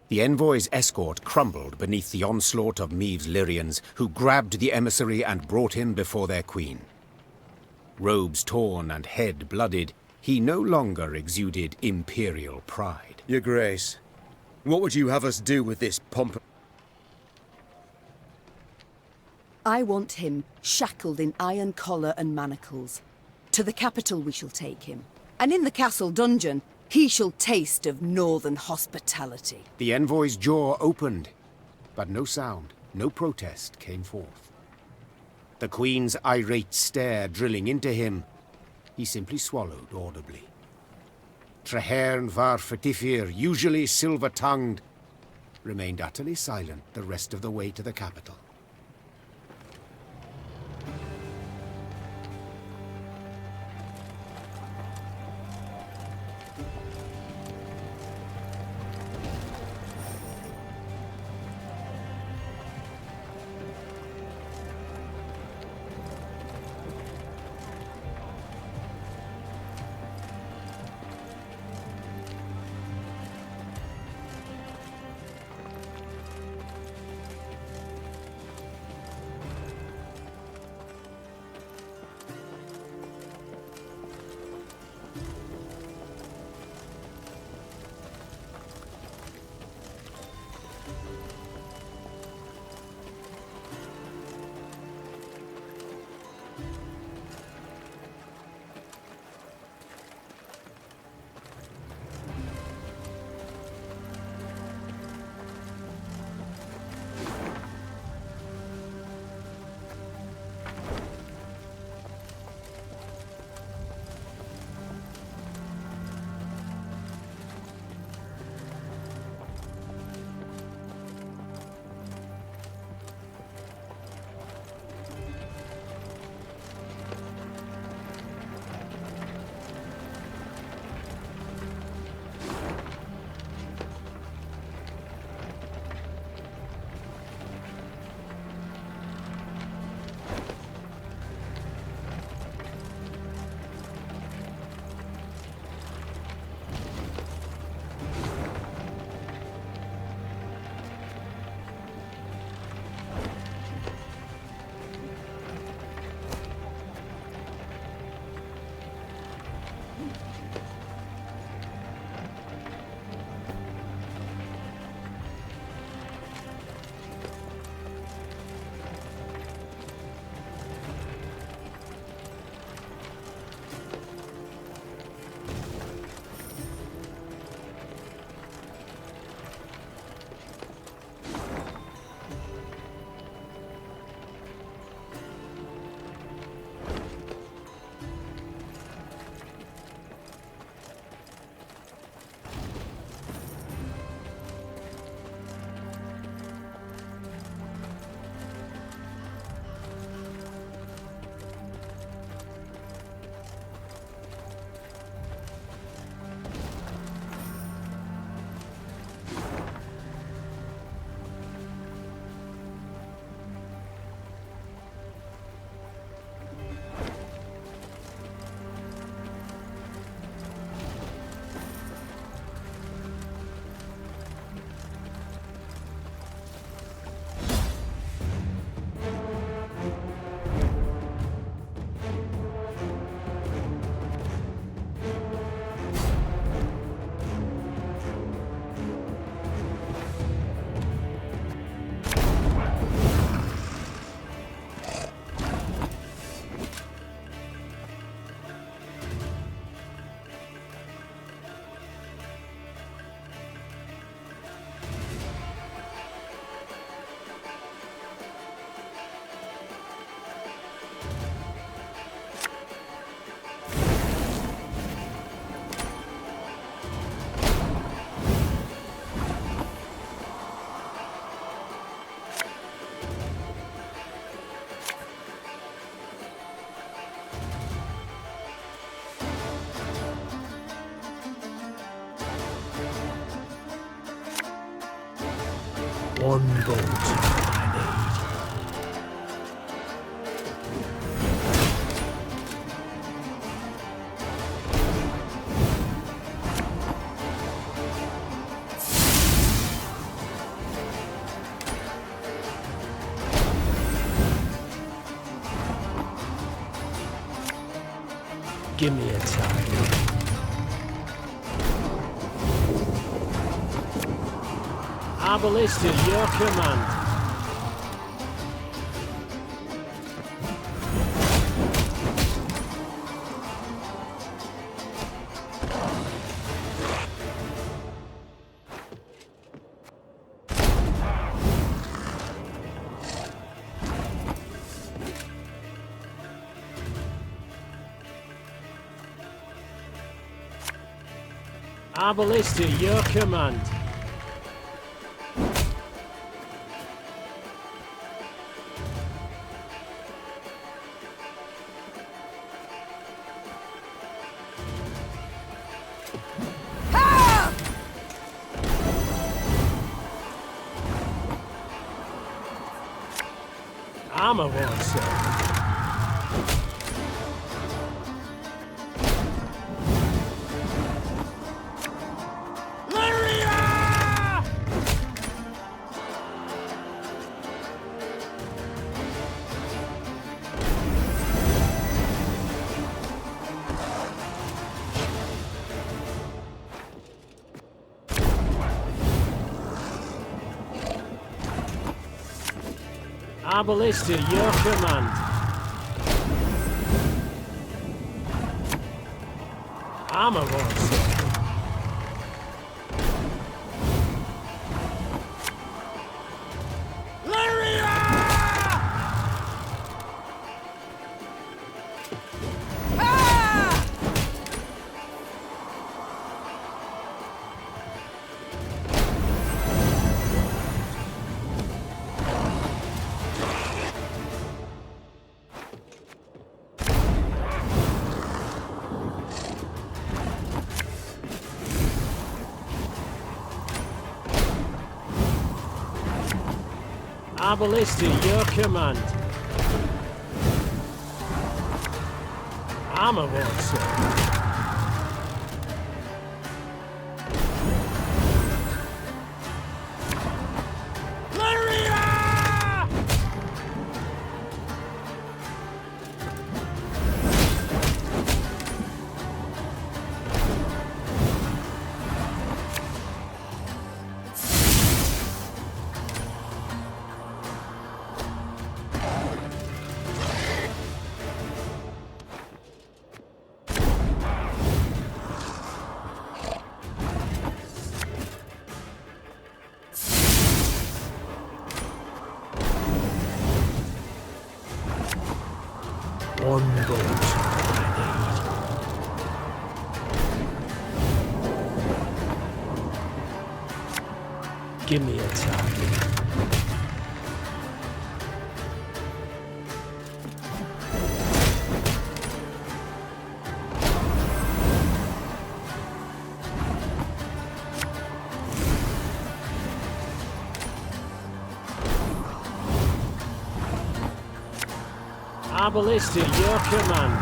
The envoy's escort crumbled beneath the onslaught of Maeve's Lyrians, who grabbed the emissary and brought him before their queen. Robes torn and head blooded, he no longer exuded imperial pride. Your Grace, what would you have us do with this pomp? I want him shackled in iron collar and manacles. To the capital we shall take him, and in the castle dungeon he shall taste of northern hospitality. The envoy's jaw opened, but no sound, no protest came forth. The queen's irate stare drilling into him, he simply swallowed audibly. Traherne var Fetifir, usually silver-tongued, remained utterly silent the rest of the way to the capital. One bolt I need. Give me a target. Arbalist at your command. Arbalist at your command. Armor won't sell. Arbalist at your command. Armor won't sell. Arbalist at your command. Armor won't sell. One bolt I need. Give me a target. Arbalist at your command.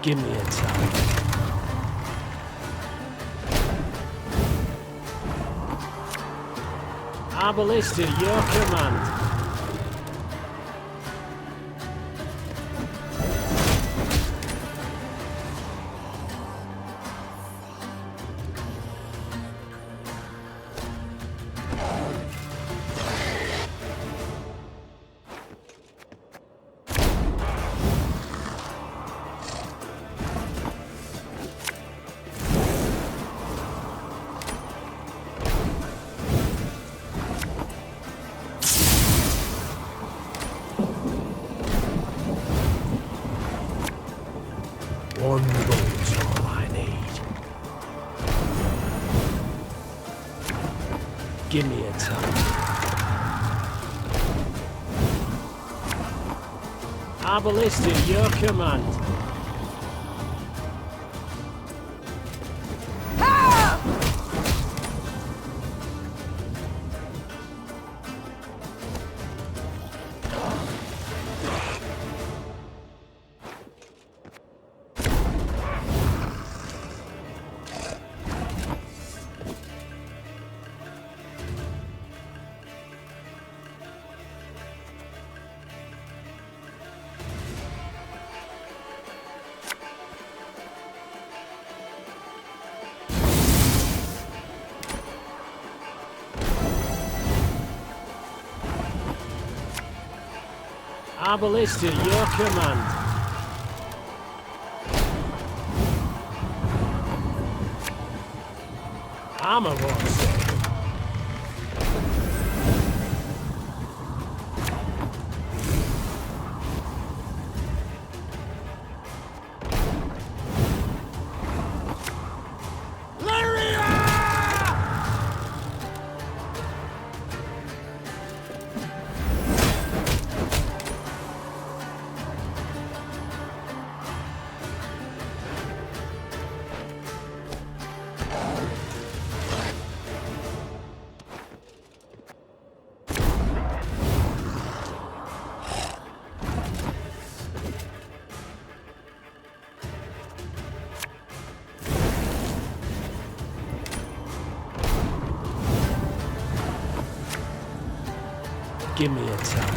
Give me a target. Arbalist at your command. Give me a time. Our ballista, your command. Our ballista, your command. Armor won't say. Give me a time.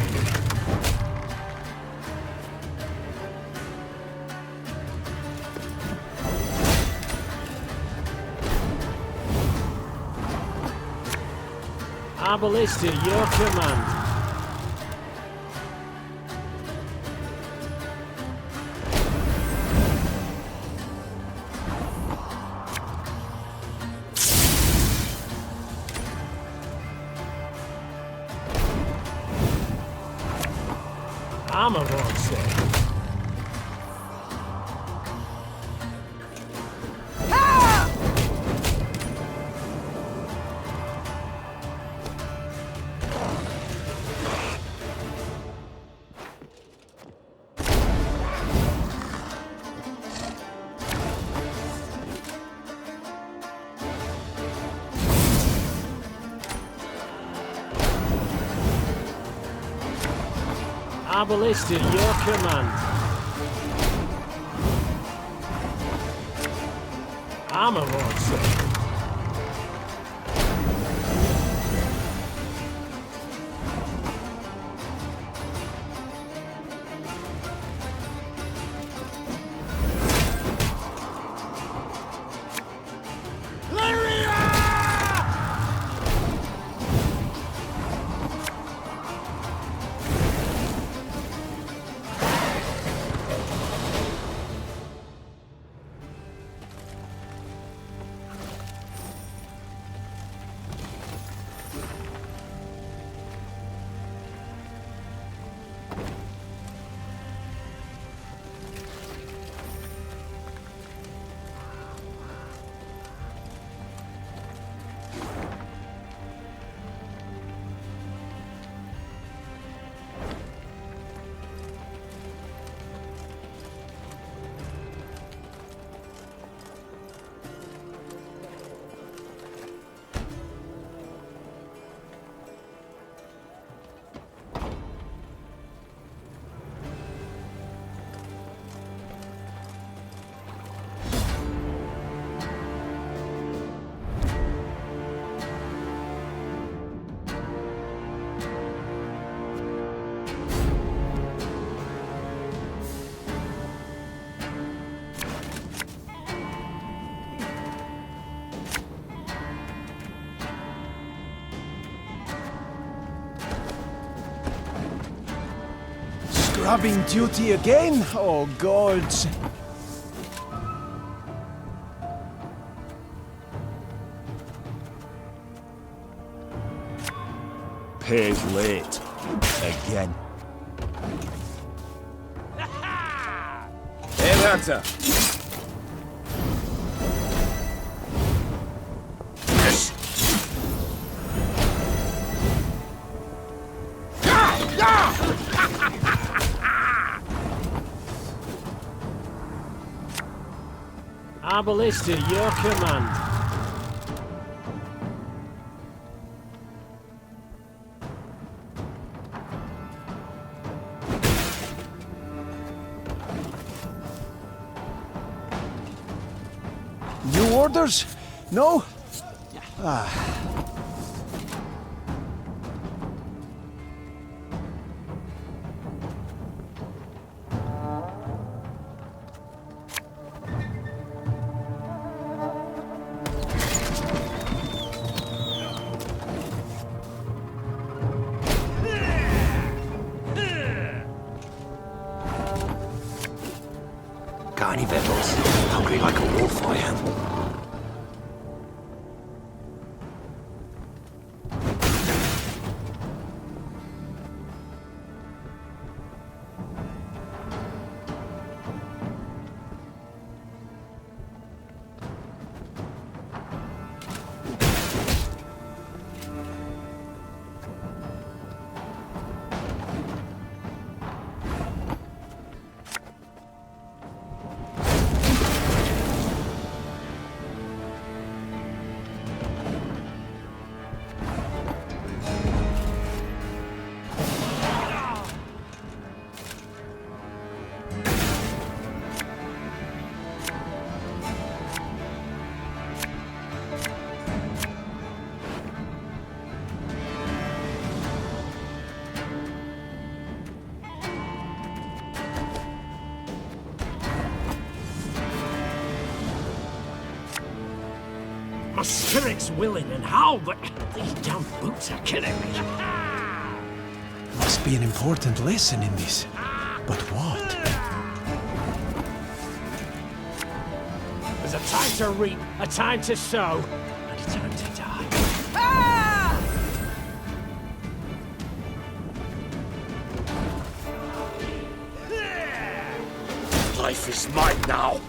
Our ballista, your command. Armor won't say. Our ballista, your command. Armor won't say. Scrubbing duty again? Oh, gods. Paid late. Again. Hail Hunter! Our ballista, your command. New orders? No? Ah. Got any victuals? Hungry like a wolf, I am. My spirit's willing and how, but these damn boots are killing me. Must be an important lesson in this. But what? There's a time to reap, a time to sow, and a time to die. Life is mine now.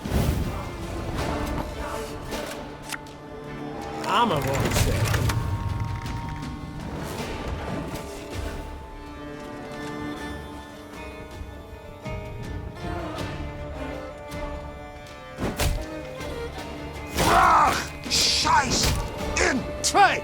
I'm a monster. Scheiß! In Trade!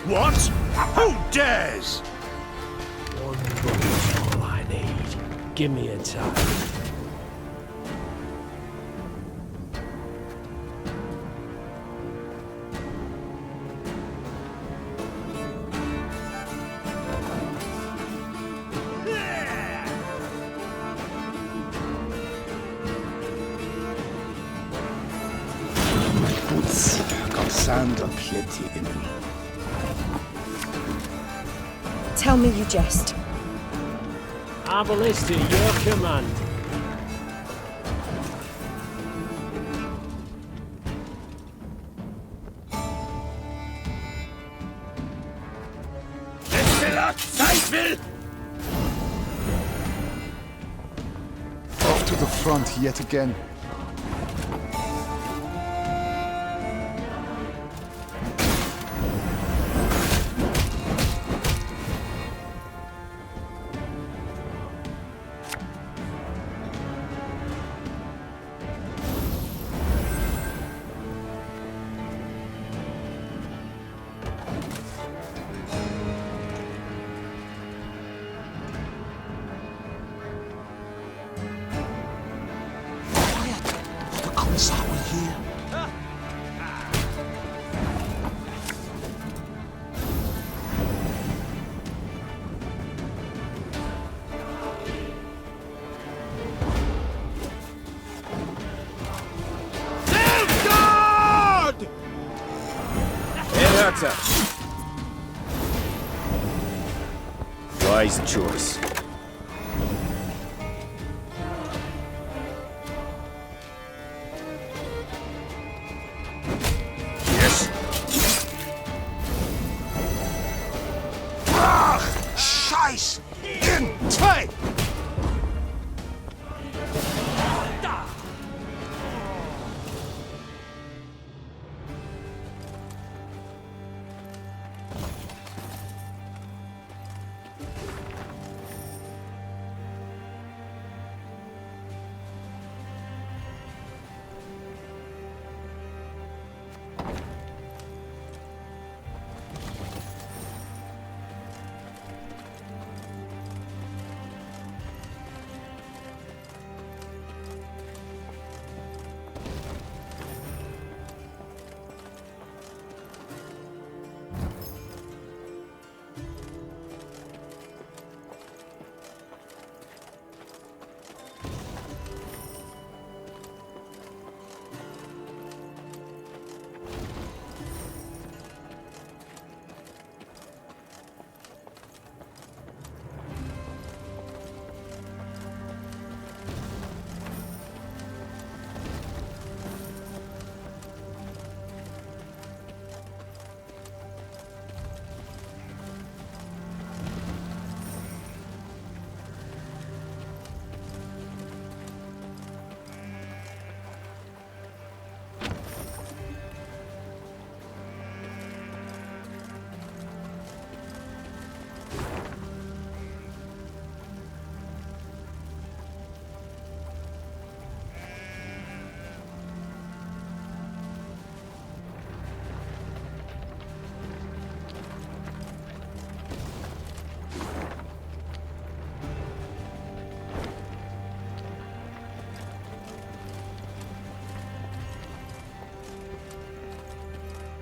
What? Who dares? One bullet's all I need. Give me a time. Boots got sand aplenty in them. Tell me you jest. Our ballista, your command. Off to the front yet again. Wise choice. Yes. Ah! Scheiß! In zwei!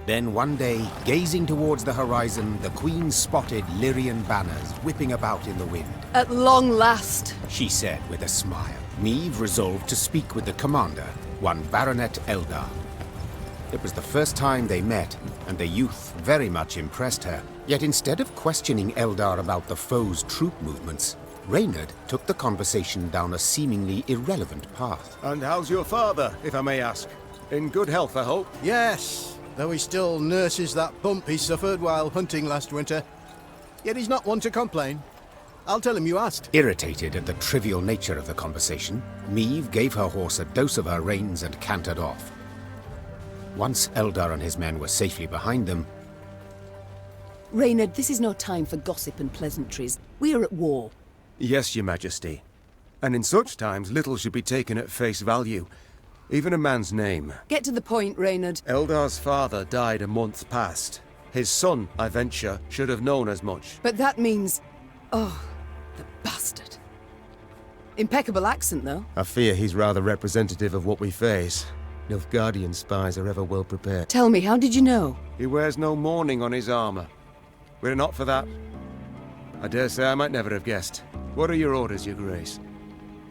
Then one day, gazing towards the horizon, the Queen spotted Lyrian banners whipping about in the wind. At long last, She said with a smile. Meve resolved to speak with the commander, one Baronet Eldar. It was the first time they met, and the youth very much impressed her. Yet instead of questioning Eldar about the foe's troop movements, Reynard took the conversation down a seemingly irrelevant path. And how's your father, if I may ask? In good health, I hope? Yes, though he still nurses that bump he suffered while hunting last winter. Yet he's not one to complain. I'll tell him you asked. Irritated at the trivial nature of the conversation, Meve gave her horse a dose of her reins and cantered off. Once Eldar and his men were safely behind them, Reynard, this is no time for gossip and pleasantries. We are at war. Yes, Your Majesty. And in such times, little should be taken at face value. Even a man's name. Get to the point, Reynard. Eldar's father died a month past. His son, I venture, should have known as much. But that means... Oh, the bastard. Impeccable accent, though. I fear he's rather representative of what we face. Nilfgaardian spies are ever well prepared. Tell me, how did you know? He wears no mourning on his armor. Were it not for that, I dare say I might never have guessed. What are your orders, Your Grace?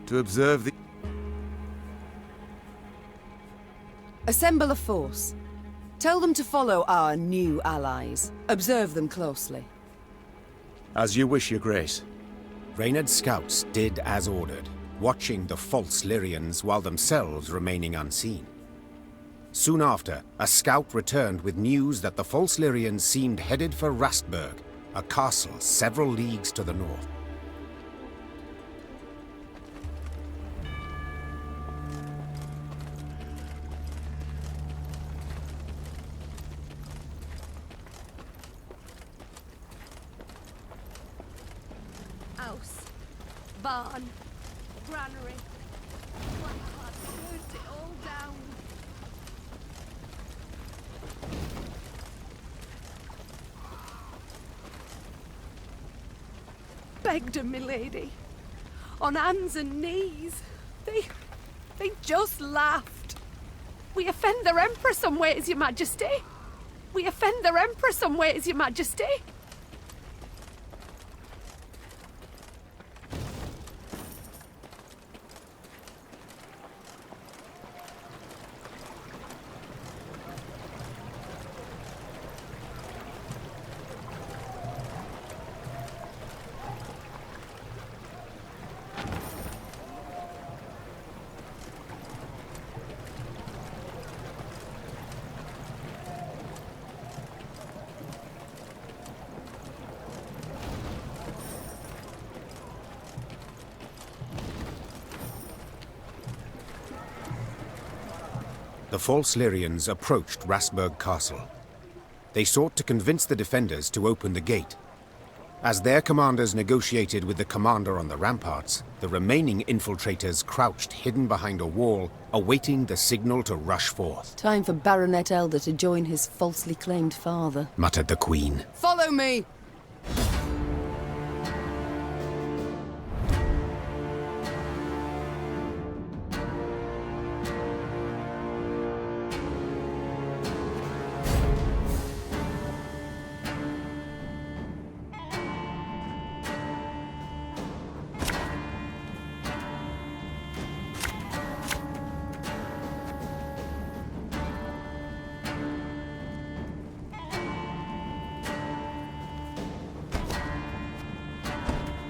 To observe the... Assemble a force. Tell them to follow our new allies. Observe them closely. As you wish, Your Grace. Reynard's scouts did as ordered, watching the false Lyrians while themselves remaining unseen. Soon after, a scout returned with news that the false Lyrians seemed headed for Rastburg, a castle several leagues to the north. House, barn, granary. Blackclad burnt it all down. Begged 'em, milady. On hands and knees. They just laughed. We offend their Emperor some ways, Your Majesty. We offend their Emperor some ways, Your Majesty. the false Lyrians approached Rasburg Castle. They sought to convince the defenders to open the gate. As their commanders negotiated with the commander on the ramparts, the remaining infiltrators crouched hidden behind a wall, awaiting the signal to rush forth. Time for Baronet Elder to join his falsely claimed father, muttered the Queen. Follow me!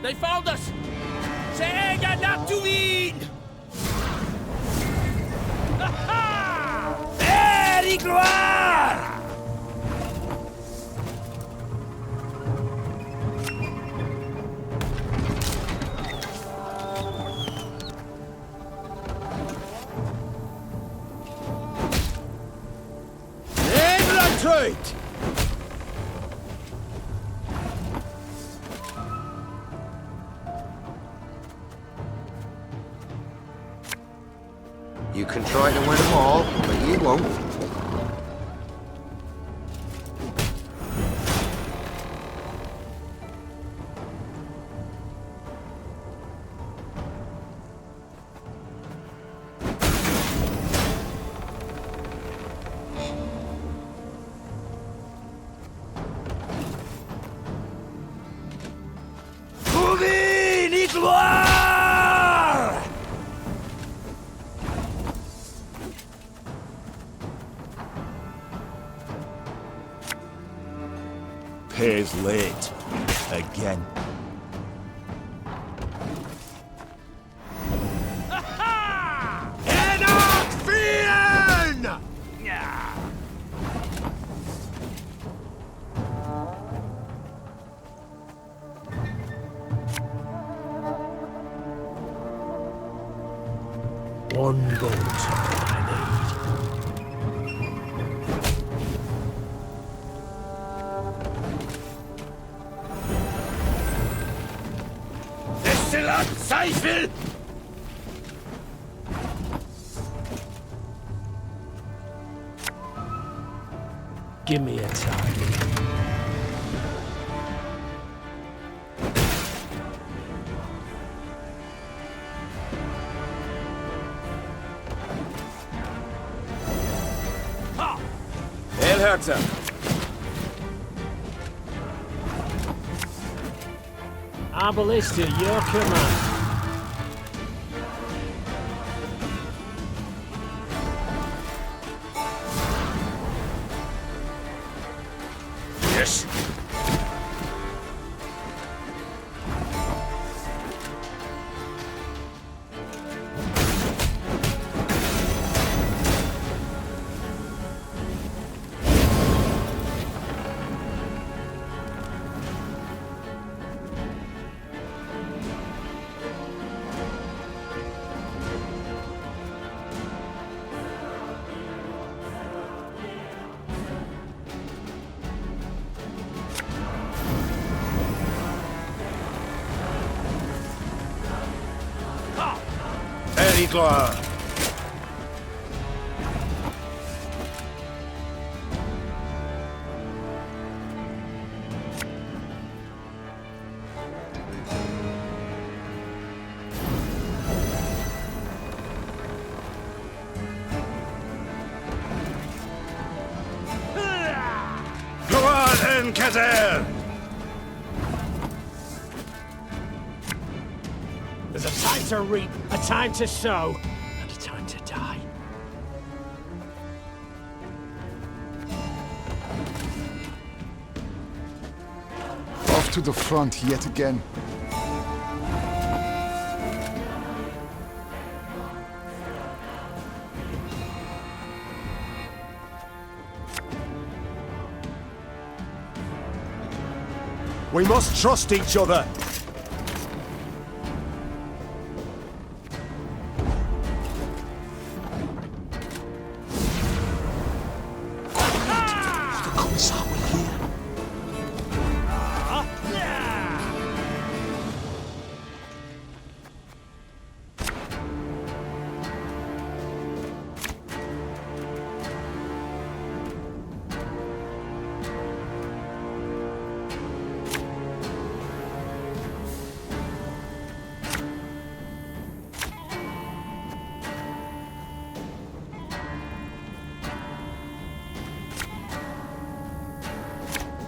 They found us! C'est not to win! Very gloire! Retreat! You can try to win them all, but you won't. Pays late. Again. One boat I need. Destillat Zweifel! Give me a time. Herzer. Our ballista, your command. Yes. Igor! Kazer! There's a time to reap, a time to sow, and a time to die. Off to the front yet again. We must trust each other.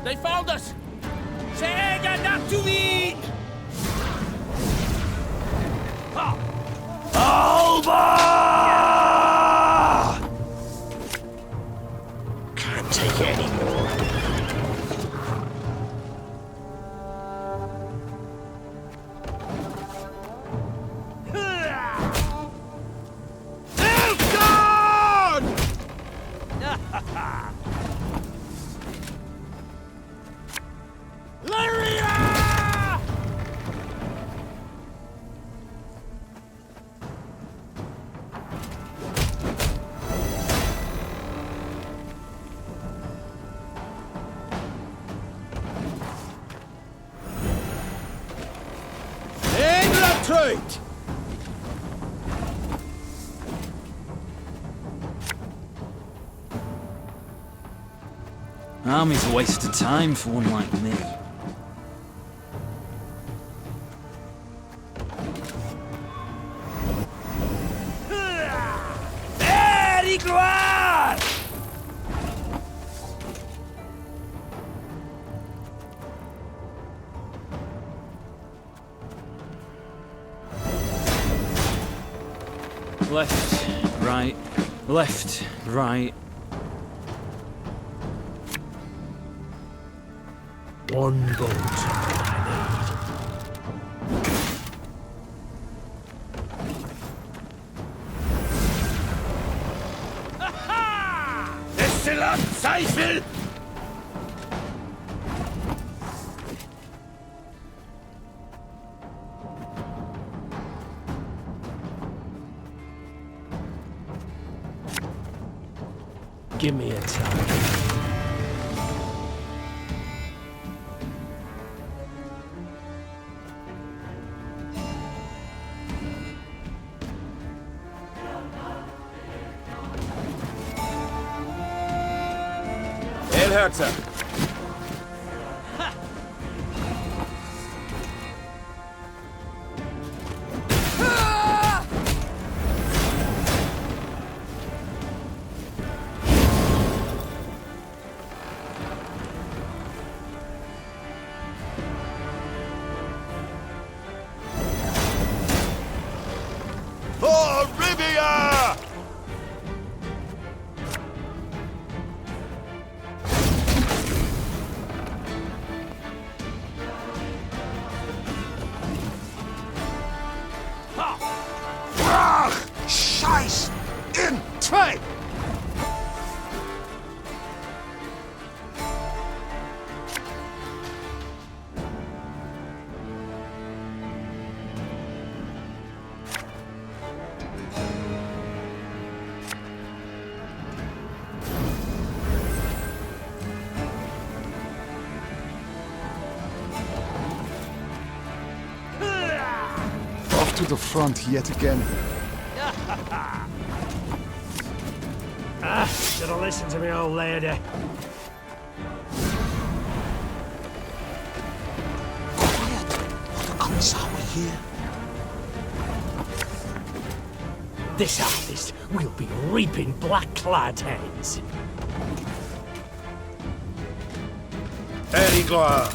They found us! Säga not to eat! Alba! Can't take it anymore. Retreat! Army's a waste of time for one like me. Very gloire! Left, right, left, right. One bolt. Destillat Zweifel! Give me a time. Herzer. For Rivia! Scheiß in Trade! Off to the front yet again. Should have listened to me, old lady. Quiet! What the cunts are we here? This harvest will be reaping black-clad heads. Very gloire.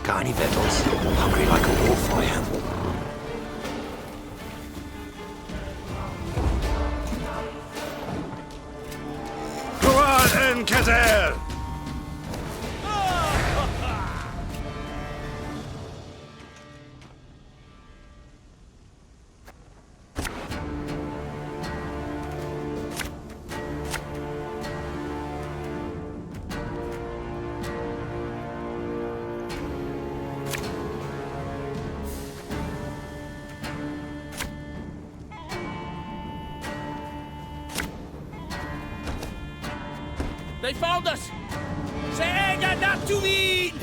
Got any victuals? Hungry like a wolf, I am. Kuan en Kazer! They found us! Säga not to eat!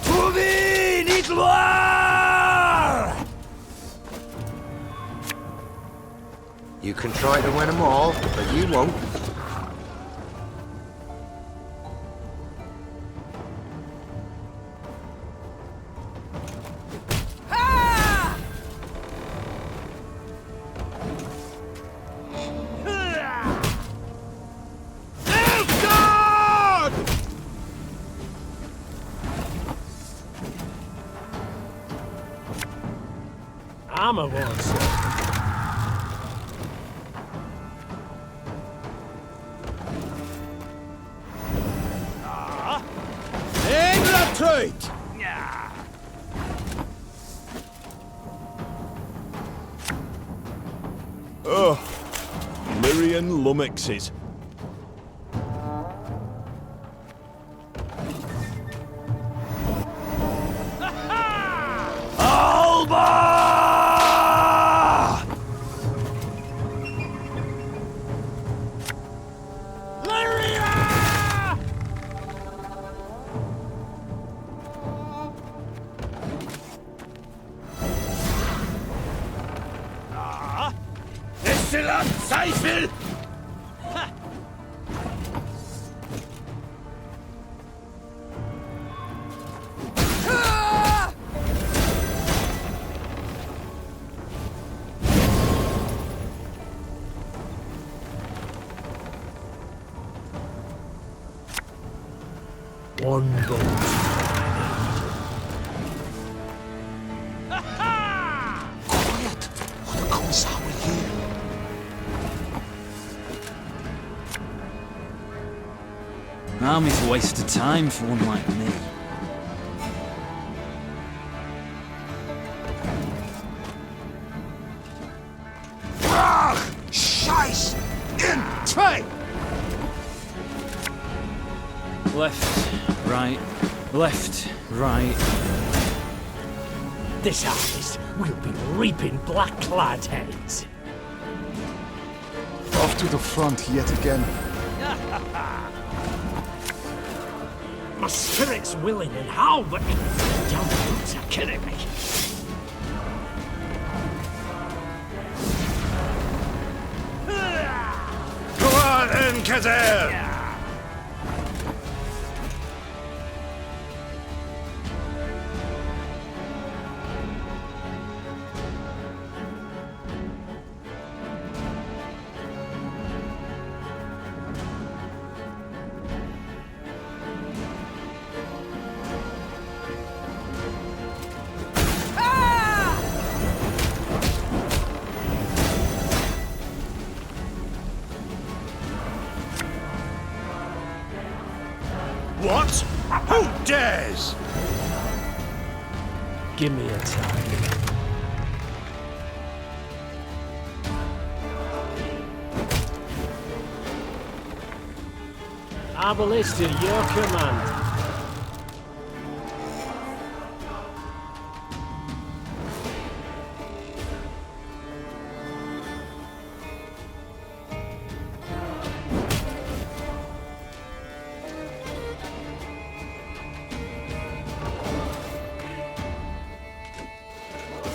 Trouver ni gloire! You can try to win them all, but you won't. armor won't serve. In the truth! Ugh. Lyrian lummoxes. Alba! Lyria! Destillat Zweifel! One bolt. Quiet! Or the Commissar will hear. Army's a waste of time for one like me. Brach! Scheiß! In! Zwei! Left, right, left, right. This harvest will be reaping black-clad heads. Off to the front yet again. My spirit's willing and how, but damn boots are killing me. Go on, Encazer! What? Who dares? Give me a time. I will listen to your command.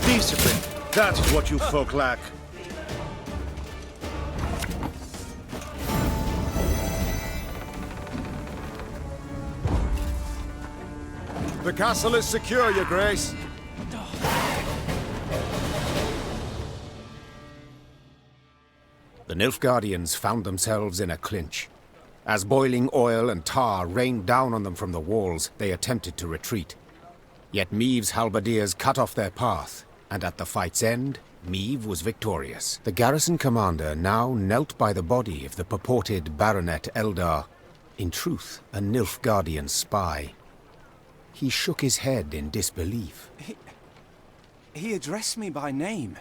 Discipline. That is what you folk lack. The castle is secure, Your Grace. The Nilfgaardians found themselves in a clinch. As boiling oil and tar rained down on them from the walls, they attempted to retreat. Yet Meave's halberdiers cut off their path, and at the fight's end, Meave was victorious. The garrison commander now knelt by the body of the purported Baronet Eldar, in truth, a Nilfgaardian spy. He shook his head in disbelief. He addressed me by name.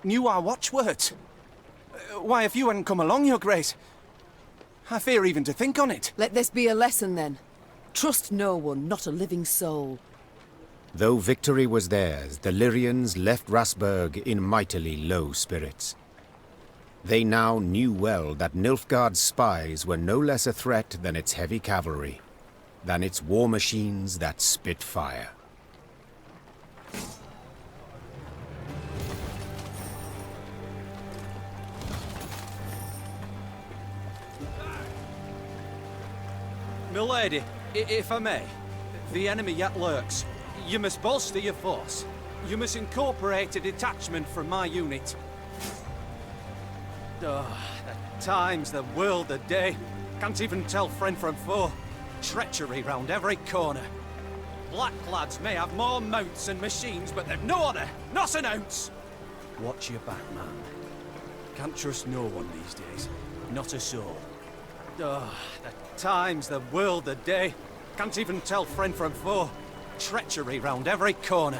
Knew our watchwords. Why, if you hadn't come along, Your Grace, I fear even to think on it. Let this be a lesson, then. Trust no one, not a living soul. Though victory was theirs, the Lyrians left Rasburg in mightily low spirits. They now knew well that Nilfgaard's spies were no less a threat than its heavy cavalry, than its war machines that spit fire. Milady, if I may, the enemy yet lurks. You must bolster your force. You must incorporate a detachment from my unit. Oh, the times, the world, the day. Can't even tell friend from foe. Treachery round every corner. Black lads may have more mounts and machines, but they've no honour, not an ounce. Watch your back, man. Can't trust no one these days. Not a soul. Oh, the times, the world, the day. Can't even tell friend from foe. Treachery round every corner.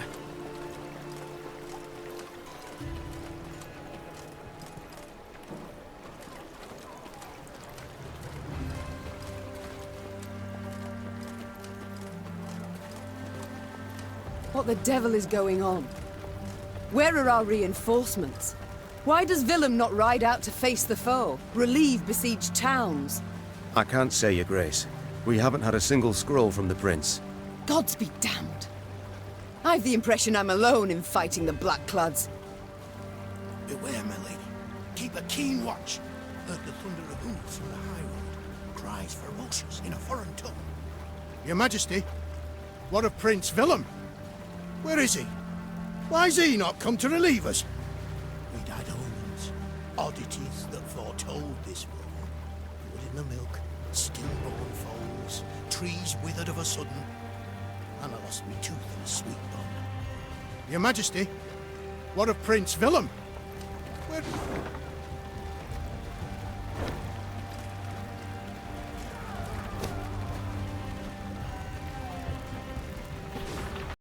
What the devil is going on? Where are our reinforcements? Why does Willem not ride out to face the foe, relieve besieged towns? I can't say, Your Grace. We haven't had a single scroll from the Prince. Gods be damned. I've the impression I'm alone in fighting the Blackclads. Beware, my lady. Keep a keen watch. Heard the thunder of hooves from the high road. Cries ferocious in a foreign tongue. Your Majesty, what of Prince Willem? Where is he? Why's he not come to relieve us? We'd had omens, oddities that foretold this war. Blood in the milk, stillborn foals, trees withered of a sudden, and I lost me tooth in a sweet bun. Your Majesty, what of Prince Willem? Where...